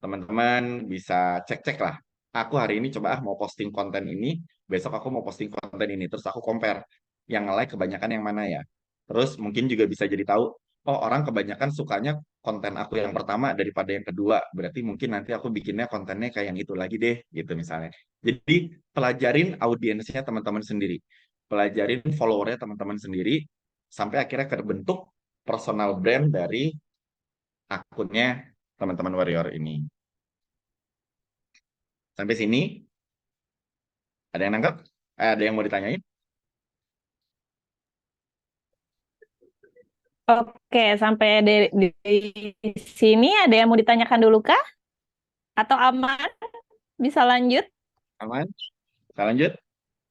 teman-teman bisa cek-cek lah. Aku hari ini coba mau posting konten ini, besok aku mau posting konten ini, terus aku compare yang like kebanyakan yang mana ya. Terus mungkin juga bisa jadi tahu, oh orang kebanyakan sukanya konten aku yang pertama daripada yang kedua, berarti mungkin nanti aku bikinnya kontennya kayak yang itu lagi deh, gitu misalnya. Jadi pelajarin audiensnya teman-teman sendiri, pelajarin followernya teman-teman sendiri, sampai akhirnya terbentuk personal brand dari akunnya teman-teman Warrior ini. Sampai sini, ada yang nangkep? Ada yang mau ditanyain? Oke, sampai di sini ada yang mau ditanyakan dulu kah? Atau aman? Bisa lanjut? Aman? Kita lanjut?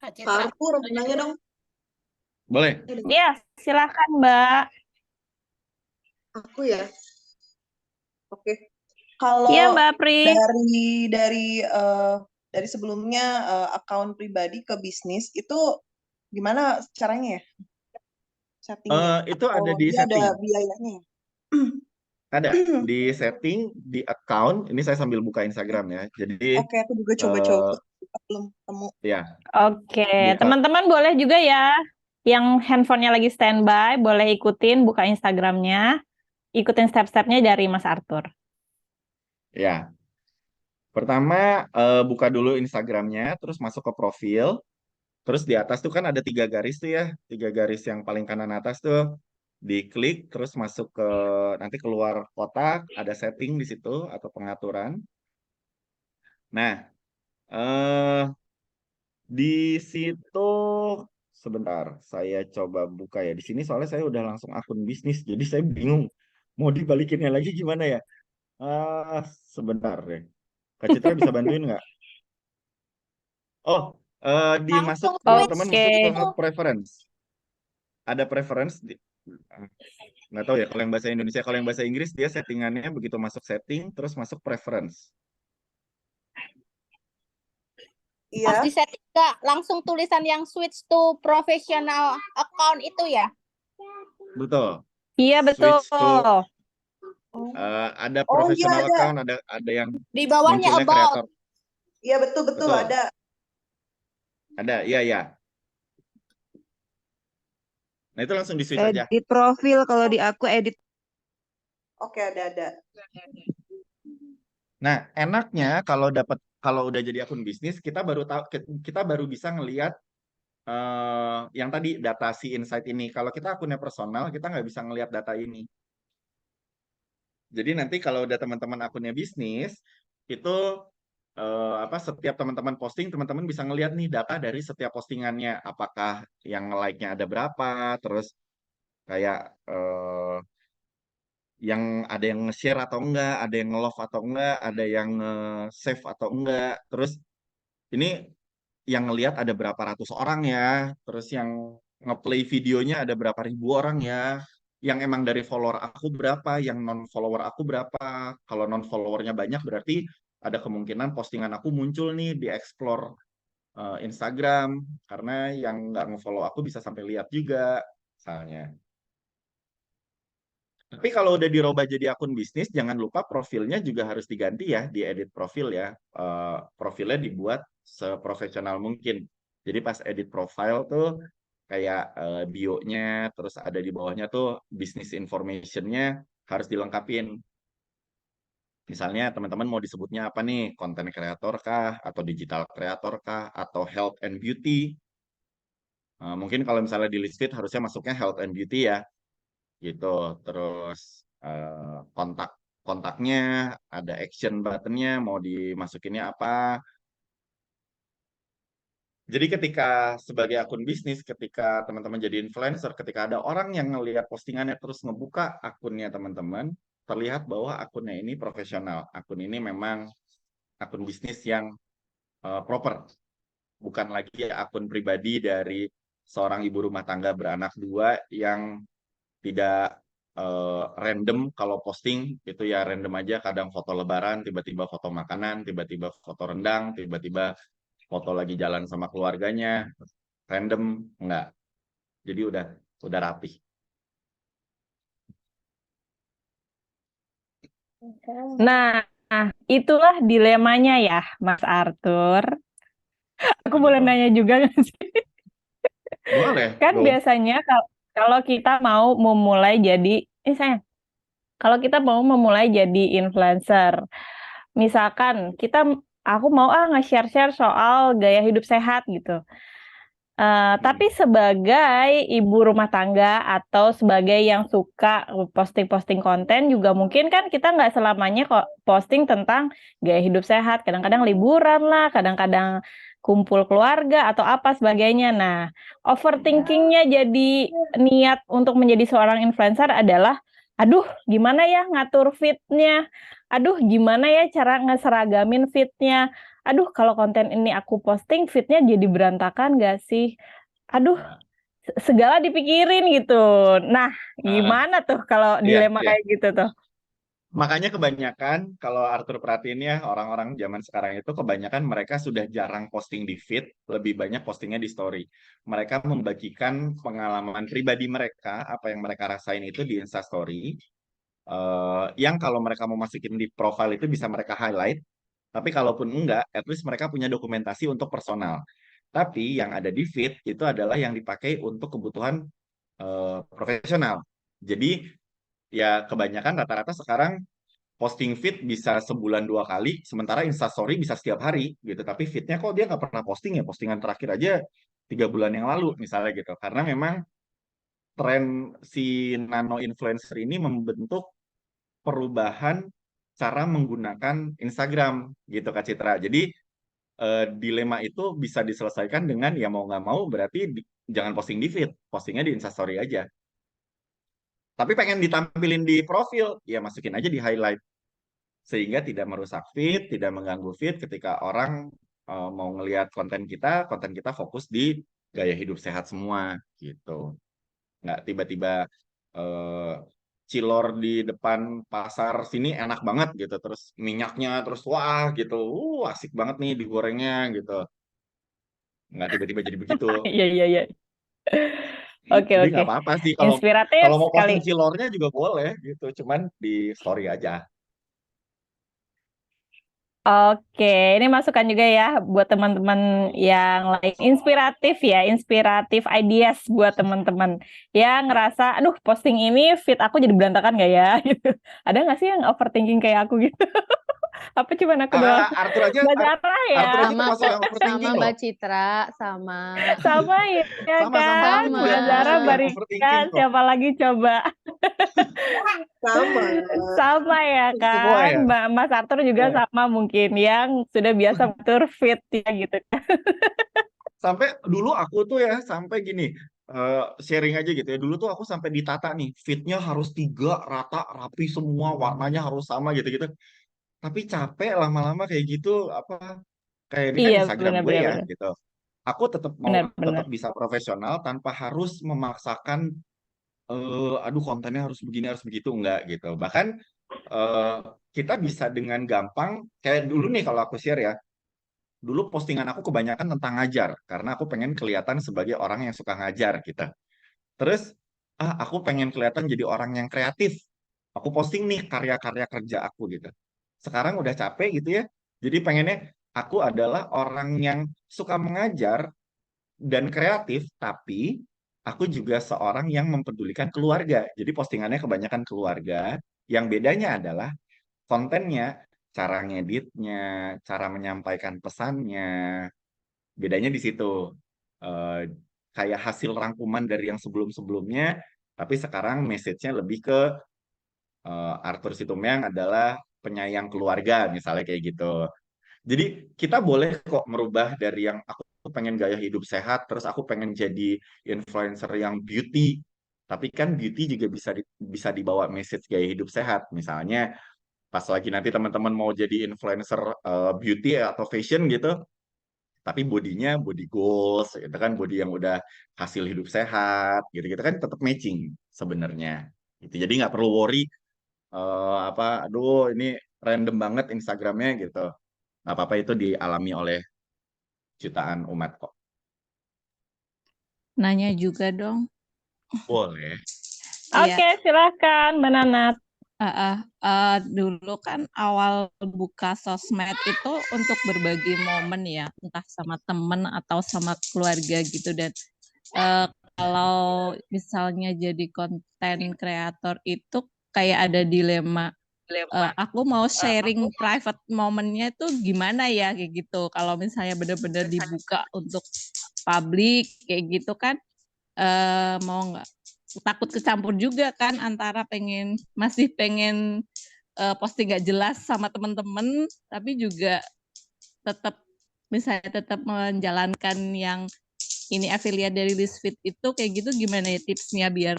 Kak Arthur, mau nanya dong. Boleh? Iya, silakan Mbak. Aku ya. Oke. Kalau Iya Mbak Pri. dari sebelumnya akun pribadi ke bisnis itu Gimana caranya ya? Settingnya? Itu ada Atau di dia ada setting. biayanya ya? Ada di setting, di account. Ini saya sambil buka Instagram ya. Jadi Oke, aku juga eh coba-coba. Belum temu. ya Oke, buka. teman-teman boleh juga ya, yang handphonenya lagi standby, boleh ikutin buka Instagramnya, ikutin step-stepnya dari Mas Arthur. Ya, pertama buka dulu Instagramnya, terus masuk ke profil. Terus di atas tuh kan ada 3 garis tuh ya, 3 garis yang paling kanan atas tuh. Diklik, terus masuk ke nanti keluar kotak, ada setting di situ atau pengaturan. Nah, eh di situ sebentar, saya coba buka ya. Di sini soalnya saya udah langsung akun bisnis, jadi saya bingung mau dibalikinnya lagi gimana ya. Ah, sebentar deh. Kak Citra bisa bantuin nggak? Oh, Langsung teman-teman switch Oke, masuk ke itu. preference. Ada preference nggak tahu ya kalau yang bahasa Indonesia. Kalau yang bahasa Inggris dia settingannya begitu masuk setting terus masuk preference. Pas Iya. di setting nggak langsung tulisan yang switch to professional account itu ya? Betul. iya betul. Switch to Oh, ada iya professional ada. account, ada yang Di bawahnya munculnya about. kreator. Iya betul Betul. ada. Ada, iya. Nah itu langsung di switch aja. Edit profil kalau di aku edit. Oke, ada. Nah enaknya kalau udah jadi akun bisnis kita baru bisa ngelihat yang tadi data si insight ini. Kalau kita akunnya personal kita nggak bisa ngelihat data ini. Jadi nanti kalau udah teman-teman akunnya bisnis itu setiap teman-teman posting, teman-teman bisa ngelihat nih data dari setiap postingannya, apakah yang like-nya ada berapa, terus kayak yang ada yang nge-share atau enggak, ada yang nge-love atau enggak, ada yang nge-save atau enggak. Terus ini yang ngelihat ada berapa ratus orang ya, terus yang nge-play videonya ada berapa ribu orang ya, yang emang dari follower aku berapa, yang non-follower aku berapa. Kalau non-followernya banyak berarti ada kemungkinan postingan aku muncul nih di explore Instagram, karena yang nggak nge-follow aku bisa sampai lihat juga, misalnya. Tapi kalau udah dirubah jadi akun bisnis, jangan lupa profilnya juga harus diganti ya, diedit profil ya. Profilnya dibuat seprofesional mungkin. Jadi pas edit profile tuh kayak bio-nya, terus ada di bawahnya tuh business information-nya harus dilengkapin. Misalnya teman-teman mau disebutnya apa nih? Content creator kah? Atau digital creator kah? Atau health and beauty? Mungkin kalau misalnya di list feed harusnya masuknya health and beauty ya. Gitu. Terus kontaknya, ada action buttonnya, mau dimasukinnya apa. Jadi ketika sebagai akun bisnis, ketika teman-teman jadi influencer, ketika ada orang yang ngelihat postingannya terus ngebuka akunnya teman-teman, terlihat bahwa akunnya ini profesional. Akun ini memang akun bisnis yang proper. Bukan lagi akun pribadi dari seorang ibu rumah tangga beranak 2 yang tidak random. Kalau posting itu ya random aja, kadang foto lebaran, tiba-tiba foto makanan, tiba-tiba foto rendang, tiba-tiba foto lagi jalan sama keluarganya, random, enggak. Jadi udah rapi. Nah, itulah dilemanya ya, Mas Arthur. Aku Apa boleh tuh? nanya juga nggak sih? Boleh Kan dong. biasanya kalau kita mau memulai jadi, sayang, kalau kita mau memulai jadi influencer, misalkan aku mau nge-share soal gaya hidup sehat gitu. Tapi sebagai ibu rumah tangga atau sebagai yang suka posting-posting konten juga mungkin kan kita nggak selamanya kok posting tentang gaya hidup sehat. Kadang-kadang liburan lah, kadang-kadang kumpul keluarga atau apa sebagainya. Nah, overthinkingnya jadi niat untuk menjadi seorang influencer adalah, aduh gimana ya ngatur feed-nya, aduh gimana ya cara ngeseragamin feed-nya, aduh kalau konten ini aku posting feed-nya jadi berantakan gak sih? Aduh, segala dipikirin gitu. Nah, gimana tuh kalau dilema kayak gitu tuh? Makanya kebanyakan kalau Arthur perhatiin ya orang-orang zaman sekarang itu kebanyakan mereka sudah jarang posting di feed, lebih banyak postingnya di story. Mereka membagikan pengalaman pribadi mereka, apa yang mereka rasain itu di Insta Story. Yang kalau mereka mau masukin di profile itu bisa mereka highlight, tapi kalaupun enggak, at least mereka punya dokumentasi untuk personal. Tapi yang ada di feed itu adalah yang dipakai untuk kebutuhan profesional. Jadi ya kebanyakan rata-rata sekarang posting feed bisa sebulan 2 kali, sementara Instastory bisa setiap hari gitu. Tapi feednya kok dia nggak pernah posting ya, postingan terakhir aja 3 bulan yang lalu misalnya gitu. Karena memang tren si nano influencer ini membentuk perubahan cara menggunakan Instagram gitu Kak Citra. Jadi dilema itu bisa diselesaikan dengan ya mau nggak mau berarti jangan posting di feed, postingnya di Instastory aja. Tapi pengen ditampilin di profil, ya masukin aja di highlight. Sehingga tidak merusak feed, tidak mengganggu feed ketika orang mau ngelihat konten kita fokus di gaya hidup sehat semua gitu. Nggak tiba-tiba eh, cilor di depan pasar sini enak banget gitu, terus minyaknya terus wah gitu, asik banget nih digorengnya gitu. Nggak tiba-tiba jadi begitu. Iya, iya, iya. Oke, Jadi oke. nggak apa-apa sih kalau Inspiratif kalau mau sekali. posting cilornya juga boleh gitu, cuman di story aja. Oke, ini masukan juga ya buat teman-teman yang lain. Inspiratif ya, inspiratif ideas buat teman-teman yang ngerasa, aduh posting ini feed aku jadi berantakan nggak ya? Gitu. Ada nggak sih yang overthinking kayak aku gitu? Apa cuman aku doang? Arthur aja Mbak Zara ya, Arthur aja Sama termasuk kok, yang sama overthinking loh. Mbak Citra, sama. sama ya Sama-sama kan? aku juga Mbak Zara, termasuk yang Mbak overthinking Rika, kok. siapa lagi coba? Sama. Sama ya Semua kan? ya. Mas Arthur juga Iya. sama mungkin yang sudah biasa ngatur feed ya gitu. Sampai dulu aku tuh ya sampai gini sharing aja gitu ya. Dulu tuh aku sampai ditata nih, fitnya harus 3 rata rapi semua, warnanya harus sama gitu-gitu. Tapi capek lama-lama kayak gitu apa kayak ini kan Iya, Instagram gue benar-benar ya benar. gitu. Aku tetap mau Benar-benar. tetap bisa profesional tanpa harus memaksakan aduh kontennya harus begini harus begitu enggak gitu. Bahkan eh, kita bisa dengan gampang kayak dulu nih kalau aku share ya. Dulu postingan aku kebanyakan tentang ngajar karena aku pengen kelihatan sebagai orang yang suka ngajar gitu. Terus aku pengen kelihatan jadi orang yang kreatif. Aku posting nih karya-karya kerja aku gitu. Sekarang udah capek gitu ya. Jadi pengennya aku adalah orang yang suka mengajar dan kreatif, tapi aku juga seorang yang mempedulikan keluarga. Jadi postingannya kebanyakan keluarga. Yang bedanya adalah kontennya, cara ngeditnya, cara menyampaikan pesannya, bedanya di situ. Eh, Kayak hasil rangkuman dari yang sebelum-sebelumnya, tapi sekarang message-nya lebih ke Arthur Situmorang adalah penyayang keluarga, misalnya kayak gitu. Jadi kita boleh kok merubah dari yang aku pengen gaya hidup sehat, terus aku pengen jadi influencer yang beauty. Tapi kan beauty juga bisa dibawa message gaya hidup sehat. Misalnya pas lagi nanti teman-teman mau jadi influencer beauty atau fashion gitu, tapi bodinya body goals, itu kan body yang udah hasil hidup sehat, gitu-gitu kan tetap matching sebenarnya. Gitu. Jadi nggak perlu worry aduh ini random banget Instagramnya gitu. Nggak apa-apa itu dialami oleh jutaan umat kok. Nanya juga dong. Boleh. Iya, Oke, silakan Mbak Nanat. dulu kan awal buka sosmed itu untuk berbagi momen ya, entah sama temen atau sama keluarga gitu. Dan kalau misalnya jadi konten kreator itu kayak ada dilema. Aku mau sharing private momennya itu gimana ya kayak gitu. Kalau misalnya benar-benar dibuka untuk publik kayak gitu kan, mau nggak takut kecampur juga kan antara masih pengen posting nggak jelas sama teman-teman, tapi juga tetap menjalankan yang ini affiliate dari Listfeed itu kayak gitu, gimana ya tipsnya biar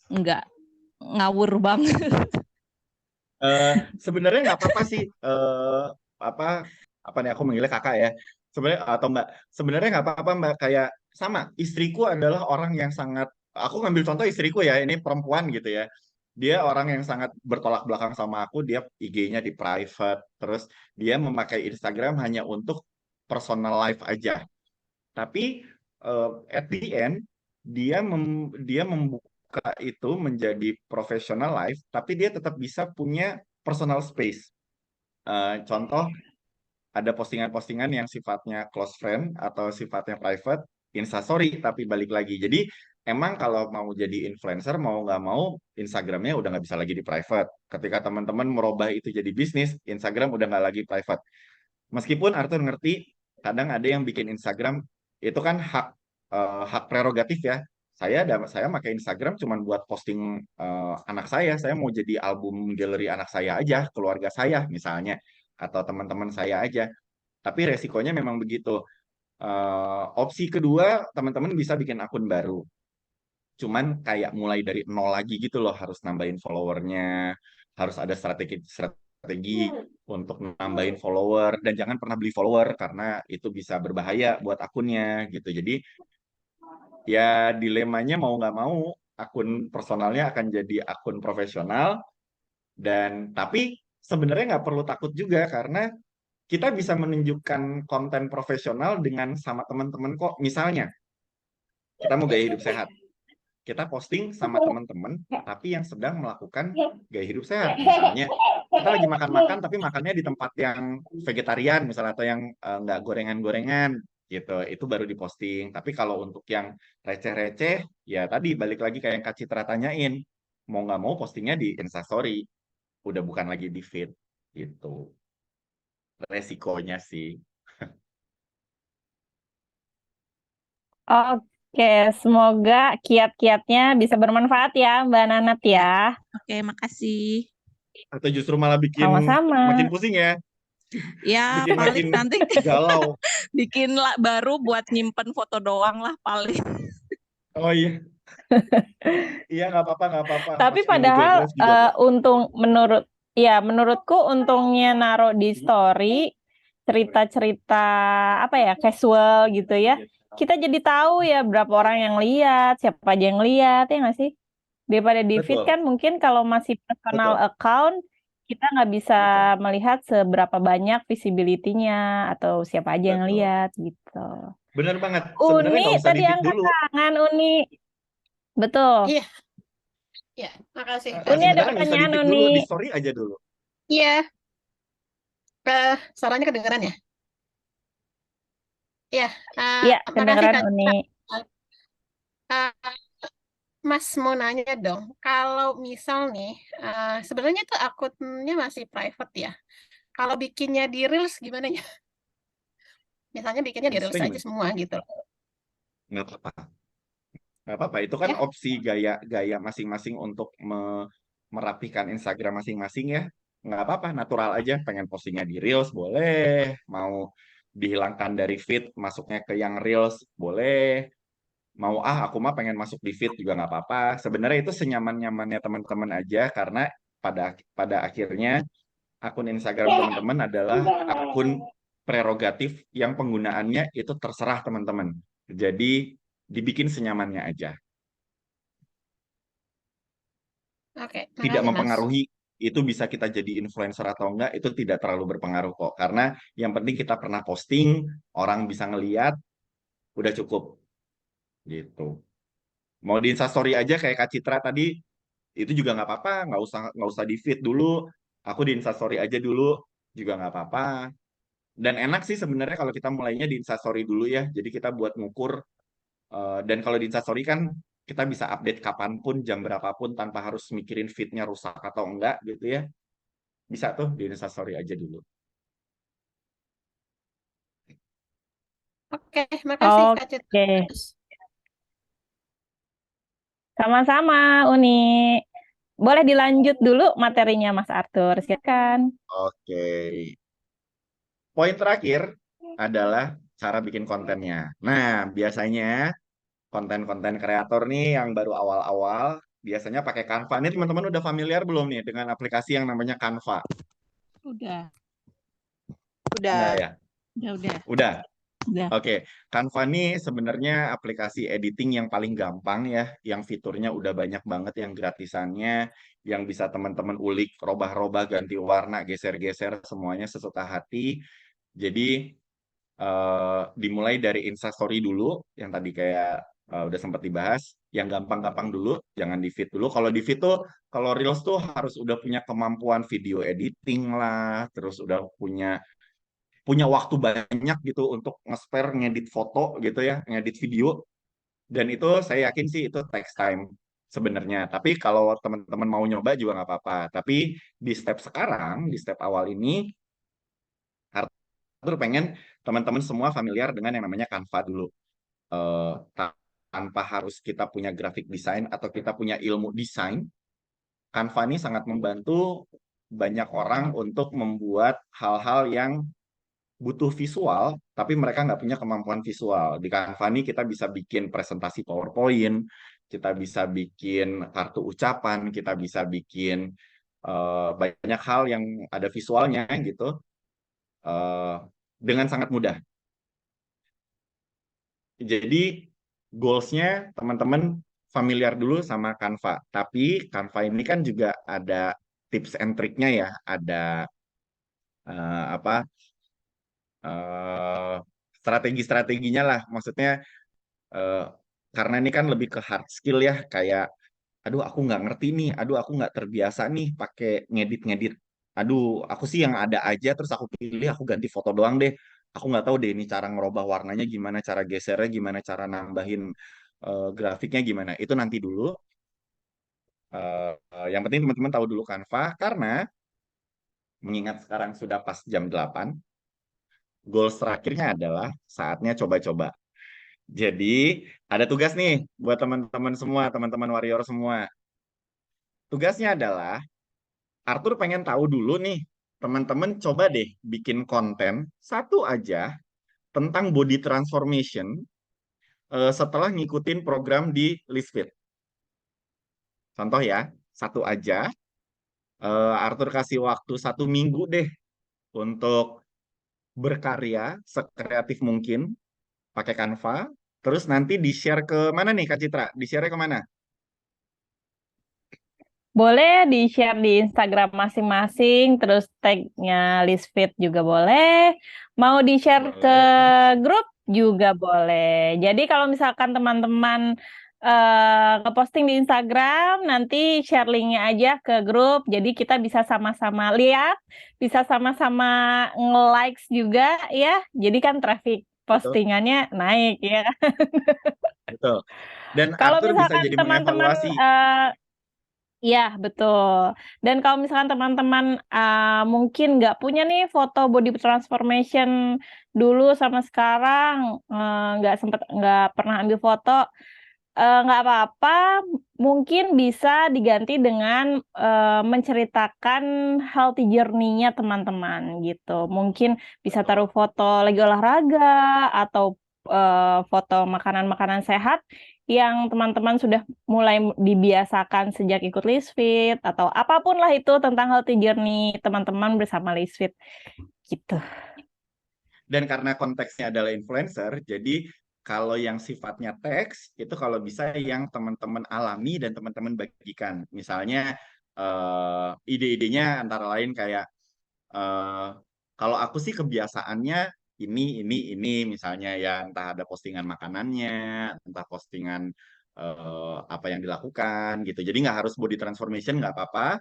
nggak ngawur banget? Sebenarnya nggak apa-apa sih. Apa apa nih aku manggilnya kakak ya. Sebenarnya atau mbak. Sebenarnya nggak apa-apa mbak. Kayak sama. Istriku adalah orang yang sangat. Aku ngambil contoh istriku ya. Ini perempuan gitu ya. dia orang yang sangat bertolak belakang sama aku, dia IG-nya di private, terus dia memakai Instagram hanya untuk personal life aja. Tapi at the end dia membuka itu menjadi professional life, tapi dia tetap bisa punya personal space. Contoh, ada postingan-postingan yang sifatnya close friend atau sifatnya private, Instastory, tapi balik lagi. Jadi emang kalau mau jadi influencer, mau nggak mau, Instagramnya udah nggak bisa lagi di private. Ketika teman-teman merubah itu jadi bisnis, Instagram udah nggak lagi private. Meskipun Arthur ngerti, kadang ada yang bikin Instagram, itu kan hak prerogatif ya. Saya pakai Instagram cuma buat posting anak saya mau jadi album galeri anak saya aja, keluarga saya misalnya, atau teman-teman saya aja. Tapi resikonya memang begitu. Opsi kedua, teman-teman bisa bikin akun baru. Cuman kayak mulai dari nol lagi gitu loh, harus nambahin followernya, harus ada strategi untuk nambahin follower, dan jangan pernah beli follower karena itu bisa berbahaya buat akunnya gitu. Jadi ya dilemanya mau nggak mau, akun personalnya akan jadi akun profesional, dan tapi sebenarnya nggak perlu takut juga karena kita bisa menunjukkan konten profesional dengan sama teman-teman kok. Misalnya, kita mau gaya hidup sehat. Kita posting sama teman-teman, tapi yang sedang melakukan gaya hidup sehat. Misalnya, kita lagi makan-makan, tapi makannya di tempat yang vegetarian, misalnya, atau yang nggak gorengan-gorengan, gitu. Itu baru diposting. Tapi kalau untuk yang receh-receh, ya tadi balik lagi kayak yang Kak Citra tanyain, mau nggak mau postingnya di Instastory. Udah bukan lagi di feed, gitu. Resikonya sih. Oke, semoga kiat-kiatnya bisa bermanfaat ya, Mbak Nanat ya. Oke, makasih. Atau justru malah bikin Sama-sama. makin pusing ya? Ya, Bikin paling makin nanti galau. bikin baru buat nyimpen foto doang lah paling. Oh iya. Iya, nggak apa-apa. Tapi Masukin Google padahal Drive juga kok. menurutku untungnya naruh di story cerita-cerita apa ya, casual gitu ya. Kita jadi tahu ya berapa orang yang lihat, siapa aja yang lihat, ya nggak sih? Daripada di feed Betul, kan mungkin kalau masih personal betul, account, kita nggak bisa betul, melihat seberapa banyak visibility-nya atau siapa aja yang betul. lihat gitu. Bener banget. Sebenarnya Uni nggak usah tadi di-feed angkat dulu. tangan, Uni. Betul. Iya, ya, makasih. Uni ada Sebenarnya nggak usah pertanyaan, di-feed dulu, Uni. di story aja dulu. Iya, suaranya kedengeran ya? Iya, Iya, makasih kedengeran, Kak Uni. Citra. Eh, Mas mau nanya dong, kalau misal nih, sebenarnya tuh akunnya masih private ya. Kalau bikinnya di Reels gimana ya? Misalnya bikinnya di Reels Posting, aja semua gitu. nggak apa-apa. Nggak apa-apa. Itu kan Ya, opsi gaya masing-masing untuk merapikan Instagram masing-masing ya. Nggak apa-apa, natural aja. Pengen postingnya di Reels, boleh. Mau dihilangkan dari feed, masuknya ke yang Reels, boleh. Mau aku mah pengen masuk di feed juga nggak apa-apa. Sebenarnya itu senyaman-nyamannya teman-teman aja, karena pada akhirnya akun Instagram teman-teman adalah akun prerogatif yang penggunaannya itu terserah teman-teman. Jadi dibikin senyamannya aja. oke, Tidak makasih Mas. mempengaruhi itu bisa kita jadi influencer atau enggak, itu tidak terlalu berpengaruh kok. Karena yang penting kita pernah posting, orang bisa ngeliat, udah cukup. Gitu. Mau di Instastory aja kayak Kak Citra tadi, itu juga nggak apa-apa, nggak usah di feed dulu. Aku di Instastory aja dulu juga nggak apa-apa. Dan enak sih sebenarnya kalau kita mulainya di Instastory dulu ya. Jadi kita buat ngukur. Dan kalau di Instastory kan kita bisa update kapanpun, jam berapapun, tanpa harus mikirin feed-nya rusak atau enggak gitu ya. Bisa tuh di Instastory aja dulu. Oke, makasih Kak Oke, Citra. sama-sama, Uni. Boleh dilanjut dulu materinya, Mas Arthur. Silakan. Oke. Poin terakhir adalah cara bikin kontennya. Nah, biasanya konten-konten kreator nih yang baru awal-awal biasanya pakai Canva. Ini teman-teman udah familiar belum nih dengan aplikasi yang namanya Canva? Udah. Enggak ya? Udah. Udah. Udah. Oke, Canva ini sebenarnya aplikasi editing yang paling gampang ya, yang fiturnya udah banyak banget yang gratisannya, yang bisa teman-teman ulik, robah-robah, ganti warna, geser-geser, semuanya sesuka hati. Jadi dimulai dari Instastory dulu, yang tadi kayak udah sempat dibahas, yang gampang-gampang dulu, jangan di feed dulu. Kalau di feed tuh, kalau Reels tuh harus udah punya kemampuan video editing lah, terus udah punya waktu banyak gitu untuk nge-spare ngedit foto gitu ya, ngedit video. Dan itu saya yakin sih itu takes time sebenarnya. Tapi kalau teman-teman mau nyoba juga nggak apa-apa. Tapi di step sekarang, di step awal ini, Arthur pengen teman-teman semua familiar dengan yang namanya Canva dulu. Eh, tanpa harus kita punya graphic design atau kita punya ilmu desain, Canva ini sangat membantu banyak orang untuk membuat hal-hal yang butuh visual, tapi mereka nggak punya kemampuan visual. Di Canva ini kita bisa bikin presentasi PowerPoint, kita bisa bikin kartu ucapan, kita bisa bikin banyak hal yang ada visualnya gitu eh, dengan sangat mudah. Jadi goals-nya teman-teman familiar dulu sama Canva. Tapi Canva ini kan juga ada tips and trick-nya ya, ada apa eh, strategi-strateginya lah. Maksudnya eh, karena ini kan lebih ke hard skill ya, kayak aduh aku nggak ngerti nih, aduh aku nggak terbiasa nih pakai ngedit-ngedit. Aduh, aku sih yang ada aja, terus aku pilih, aku ganti foto doang deh. Aku nggak tahu deh ini cara ngerubah warnanya gimana, cara gesernya gimana, cara nambahin grafiknya gimana. Itu nanti dulu. Yang penting teman-teman tahu dulu Canva, karena mengingat sekarang sudah pas jam 8, goals terakhirnya adalah saatnya coba-coba. Jadi ada tugas nih buat teman-teman semua, teman-teman warrior semua. Tugasnya adalah Arthur pengen tahu dulu nih, teman-teman coba deh bikin konten satu aja tentang body transformation setelah ngikutin program di Listfit. Contoh ya, satu aja. Arthur kasih waktu 1 minggu deh untuk berkarya sekreatif mungkin pakai Canva. Terus nanti di-share ke mana nih Kak Citra? Di-share ke mana? Boleh di-share di Instagram masing-masing, terus tag-nya Lisfit juga boleh. Mau di-share ke Boleh. grup juga boleh. Jadi kalau misalkan teman-teman ngeposting di Instagram, nanti share linknya aja ke grup. Jadi kita bisa sama-sama lihat, bisa sama-sama nge-likes juga ya. Jadi kan traffic Betul, postingannya naik ya. betul. Dan Kalau Arthur bisa misalkan jadi teman-teman mengevaluasi. iya, betul. Dan kalau misalkan teman-teman mungkin nggak punya nih foto body transformation dulu sama sekarang, nggak pernah ambil foto, nggak apa-apa, mungkin bisa diganti dengan menceritakan healthy journey-nya teman-teman gitu. Mungkin bisa Betul. taruh foto lagi olahraga atau foto makanan-makanan sehat yang teman-teman sudah mulai dibiasakan sejak ikut Listfit atau apapun lah itu tentang healthy journey teman-teman bersama Listfit gitu. Dan karena konteksnya adalah influencer, jadi kalau yang sifatnya teks, itu kalau bisa yang teman-teman alami dan teman-teman bagikan. Misalnya ide-idenya antara lain kayak, eh, kalau aku sih kebiasaannya ini, misalnya ya entah ada postingan makanannya, entah postingan apa yang dilakukan gitu. Jadi nggak harus body transformation, nggak apa-apa.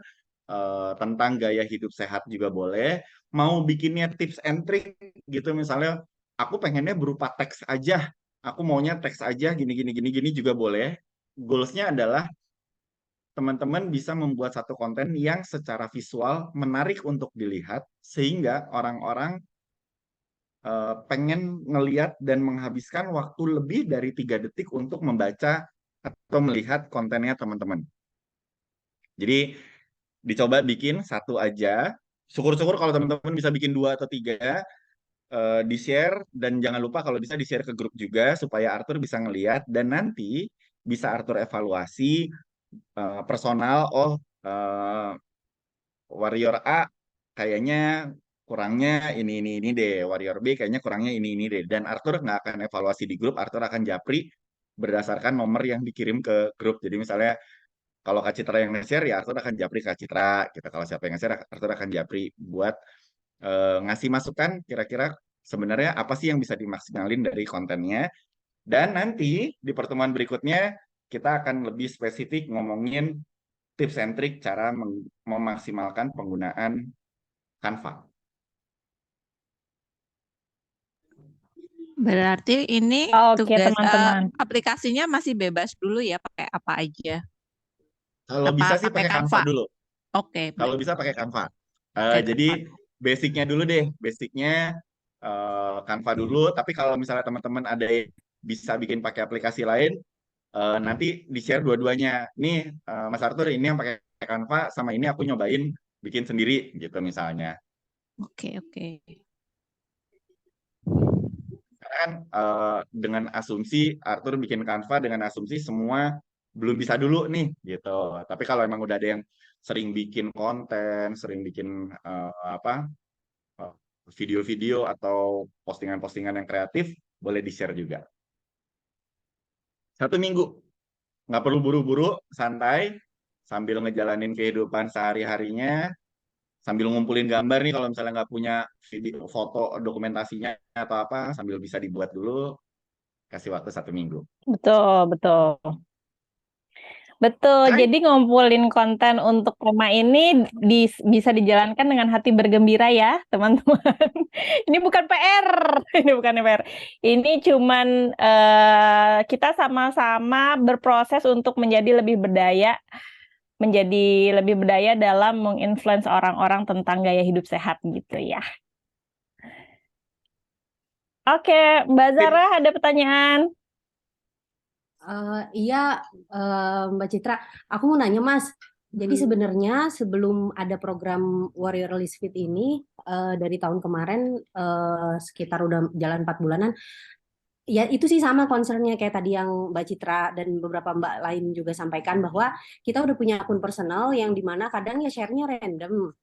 Tentang gaya hidup sehat juga boleh. Mau bikinnya tips and trick gitu misalnya, aku pengennya berupa teks aja. Aku maunya teks aja gini juga boleh. Goalsnya adalah teman-teman bisa membuat satu konten yang secara visual menarik untuk dilihat sehingga orang-orang pengen ngeliat dan menghabiskan waktu lebih dari 3 detik untuk membaca atau melihat kontennya teman-teman. Jadi dicoba bikin satu aja. Syukur-syukur kalau teman-teman bisa bikin 2 atau 3, di-share dan jangan lupa kalau bisa di-share ke grup juga supaya Arthur bisa ngeliat dan nanti bisa Arthur evaluasi personal. Oh, Warrior A kayaknya kurangnya ini deh, Warrior B kayaknya kurangnya ini deh. Dan Arthur nggak akan evaluasi di grup, Arthur akan japri berdasarkan nomor yang dikirim ke grup. Jadi misalnya kalau Kak Citra yang nge-share ya Arthur akan japri Kak Citra gitu. Kalau siapa yang nge-share Arthur akan japri buat ngasih masukan kira-kira sebenarnya apa sih yang bisa dimaksimalin dari kontennya. Dan nanti di pertemuan berikutnya kita akan lebih spesifik ngomongin tips and trick cara memaksimalkan penggunaan Canva. Berarti ini Oke, tugas teman-teman. aplikasinya masih bebas dulu ya, pakai apa aja? Kalau Apa bisa sih pakai pakai Canva Canva? dulu. Oke, Kalau baik. bisa pakai Canva. Pakai Jadi Canva. basicnya dulu deh, basicnya Canva dulu. Tapi kalau misalnya teman-teman ada yang bisa bikin pakai aplikasi lain, nanti di-share dua-duanya. Nih, Mas Arthur, ini yang pakai Canva, sama ini aku nyobain bikin sendiri gitu misalnya. Oke, oke. Karena kan dengan asumsi Arthur bikin Canva dengan asumsi semua belum bisa dulu nih gitu. Tapi kalau emang udah ada yang sering bikin konten, sering bikin apa eh, video-video atau postingan-postingan yang kreatif, boleh di-share juga. 1 minggu, nggak perlu buru-buru, santai, sambil ngejalanin kehidupan sehari-harinya, sambil ngumpulin gambar nih kalau misalnya nggak punya video, foto, dokumentasinya atau apa, sambil bisa dibuat dulu, kasih waktu 1 minggu. Betul, betul. Betul, Hai. jadi ngumpulin konten untuk tema ini bisa dijalankan dengan hati bergembira ya, teman-teman. Ini bukan PR, ini bukan PR. Ini cuman kita sama-sama berproses untuk menjadi lebih berdaya dalam menginfluence orang-orang tentang gaya hidup sehat gitu ya. Oke, Mbak Zara ada pertanyaan? Iya, Mbak Citra, aku mau nanya Mas. Jadi sebenarnya sebelum ada program Warrior Release Fit ini dari tahun kemarin sekitar udah jalan 4 bulanan, ya itu sih sama concernnya kayak tadi yang Mbak Citra dan beberapa Mbak lain juga sampaikan bahwa kita udah punya akun personal yang dimana kadang ya share-nya random.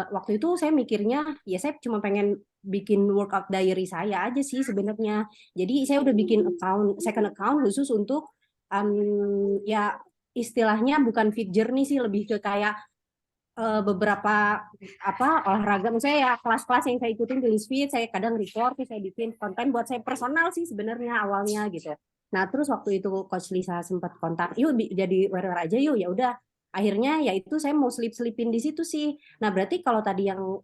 Waktu itu saya mikirnya ya saya cuma pengen bikin workout diary saya aja sih sebenarnya. Jadi saya udah bikin second account khusus untuk ya istilahnya bukan fit journey sih, lebih ke kayak beberapa olahraga, misalnya ya kelas-kelas yang saya ikutin di Fit, saya kadang record, saya bikin konten buat saya personal sih sebenarnya awalnya gitu. Nah terus waktu itu Coach Lisa sempat kontak, yuk jadi warrior aja yuk, ya udah. Akhirnya ya itu saya mau selipin di situ sih. Nah berarti kalau tadi yang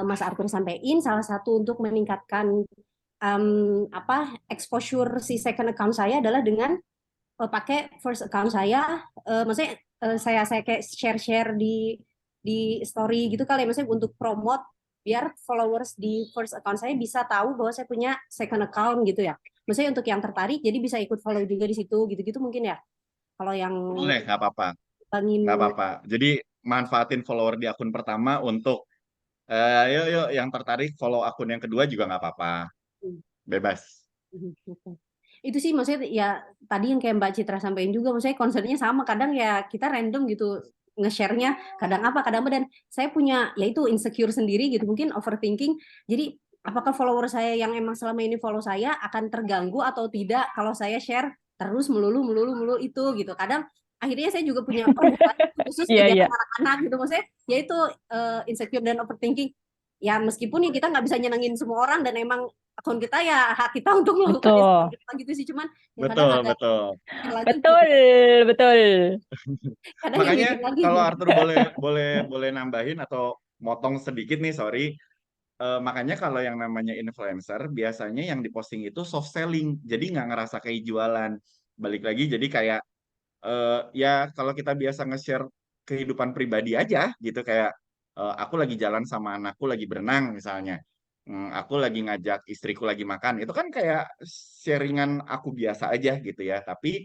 Mas Arthur sampaikan, salah satu untuk meningkatkan exposure si second account saya adalah dengan pakai first account saya, maksudnya saya kayak share di story gitu kali ya, maksudnya untuk promote biar followers di first account saya bisa tahu bahwa saya punya second account gitu ya. Maksudnya untuk yang tertarik jadi bisa ikut follow juga di situ gitu-gitu mungkin ya. Kalau yang Boleh, nggak apa-apa. ingin Nggak apa-apa. Jadi manfaatin follower di akun pertama untuk yuk yang tertarik follow akun yang kedua juga nggak apa-apa. Bebas. itu sih maksudnya ya tadi yang kayak Mbak Citra sampaikan juga, maksudnya concernnya sama, kadang ya kita random gitu nge-share-nya, kadang apa dan saya punya ya itu insecure sendiri gitu, mungkin overthinking. Jadi apakah follower saya yang emang selama ini follow saya akan terganggu atau tidak kalau saya share terus melulu itu gitu. Kadang akhirnya saya juga punya khusus kegiatan anak-anak gitu, maksudnya ya itu insecure dan overthinking. Ya meskipun ya kita nggak bisa nyenengin semua orang dan emang akun kita ya hak kita untuk melakukan gitu sih, cuman ya kadang ada betul. Makanya kalau Arthur boleh nambahin atau motong sedikit nih, sorry. Makanya kalau yang namanya influencer biasanya yang diposting itu soft selling, jadi nggak ngerasa kayak jualan. Balik lagi jadi kayak ya kalau kita biasa nge-share kehidupan pribadi aja gitu, kayak aku lagi jalan sama anakku lagi berenang misalnya, aku lagi ngajak istriku lagi makan, itu kan kayak sharingan aku biasa aja gitu ya. Tapi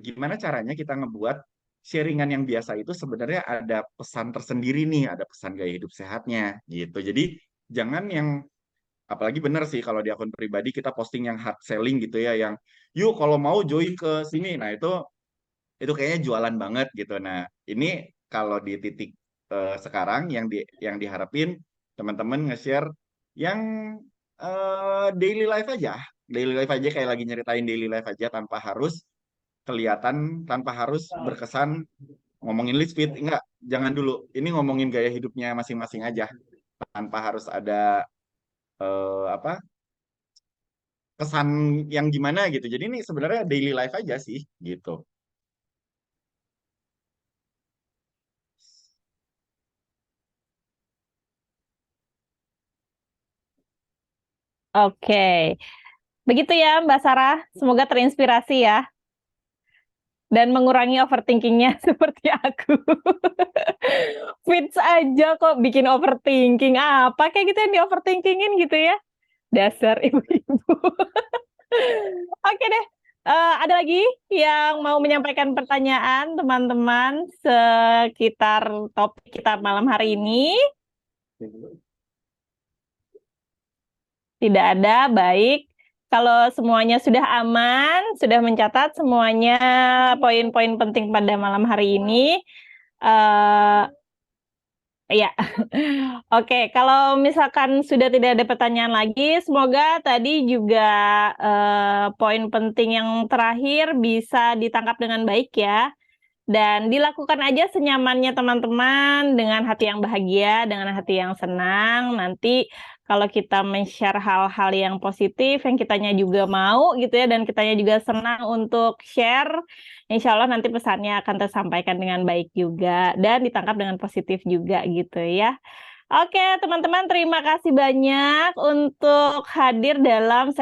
gimana caranya kita ngebuat sharingan yang biasa itu sebenarnya ada pesan tersendiri nih, ada pesan gaya hidup sehatnya gitu. Jadi jangan yang, apalagi bener sih kalau di akun pribadi kita posting yang hard selling gitu ya, yang yuk kalau mau join ke sini. Nah itu kayaknya jualan banget gitu. Nah ini kalau di titik sekarang yang diharapin teman-teman nge-share yang daily life aja. Daily life aja kayak lagi nyeritain daily life aja tanpa harus kelihatan, tanpa harus berkesan ngomongin list fit. Enggak, jangan dulu. Ini ngomongin gaya hidupnya masing-masing aja tanpa harus ada apa kesan yang gimana gitu. Jadi ini sebenarnya daily life aja sih gitu. Oke. Begitu ya Mbak Sarah. Semoga terinspirasi ya. Dan mengurangi overthinkingnya seperti aku. Fits aja kok bikin overthinking. Apa kayak gitu yang di overthinkingin gitu ya. Dasar ibu-ibu. Oke deh. Ada lagi yang mau menyampaikan pertanyaan teman-teman sekitar topik kita malam hari ini? Tidak ada, baik. Kalau semuanya sudah aman, sudah mencatat semuanya poin-poin penting pada malam hari ini, ya. Oke, kalau misalkan sudah tidak ada pertanyaan lagi, semoga tadi juga poin penting yang terakhir bisa ditangkap dengan baik ya. Dan dilakukan aja senyamannya teman-teman, dengan hati yang bahagia, dengan hati yang senang. Nanti kalau kita men-share hal-hal yang positif, yang kitanya juga mau gitu ya, dan kitanya juga senang untuk share, insya Allah nanti pesannya akan tersampaikan dengan baik juga, dan ditangkap dengan positif juga gitu ya. Oke teman-teman, terima kasih banyak untuk hadir dalam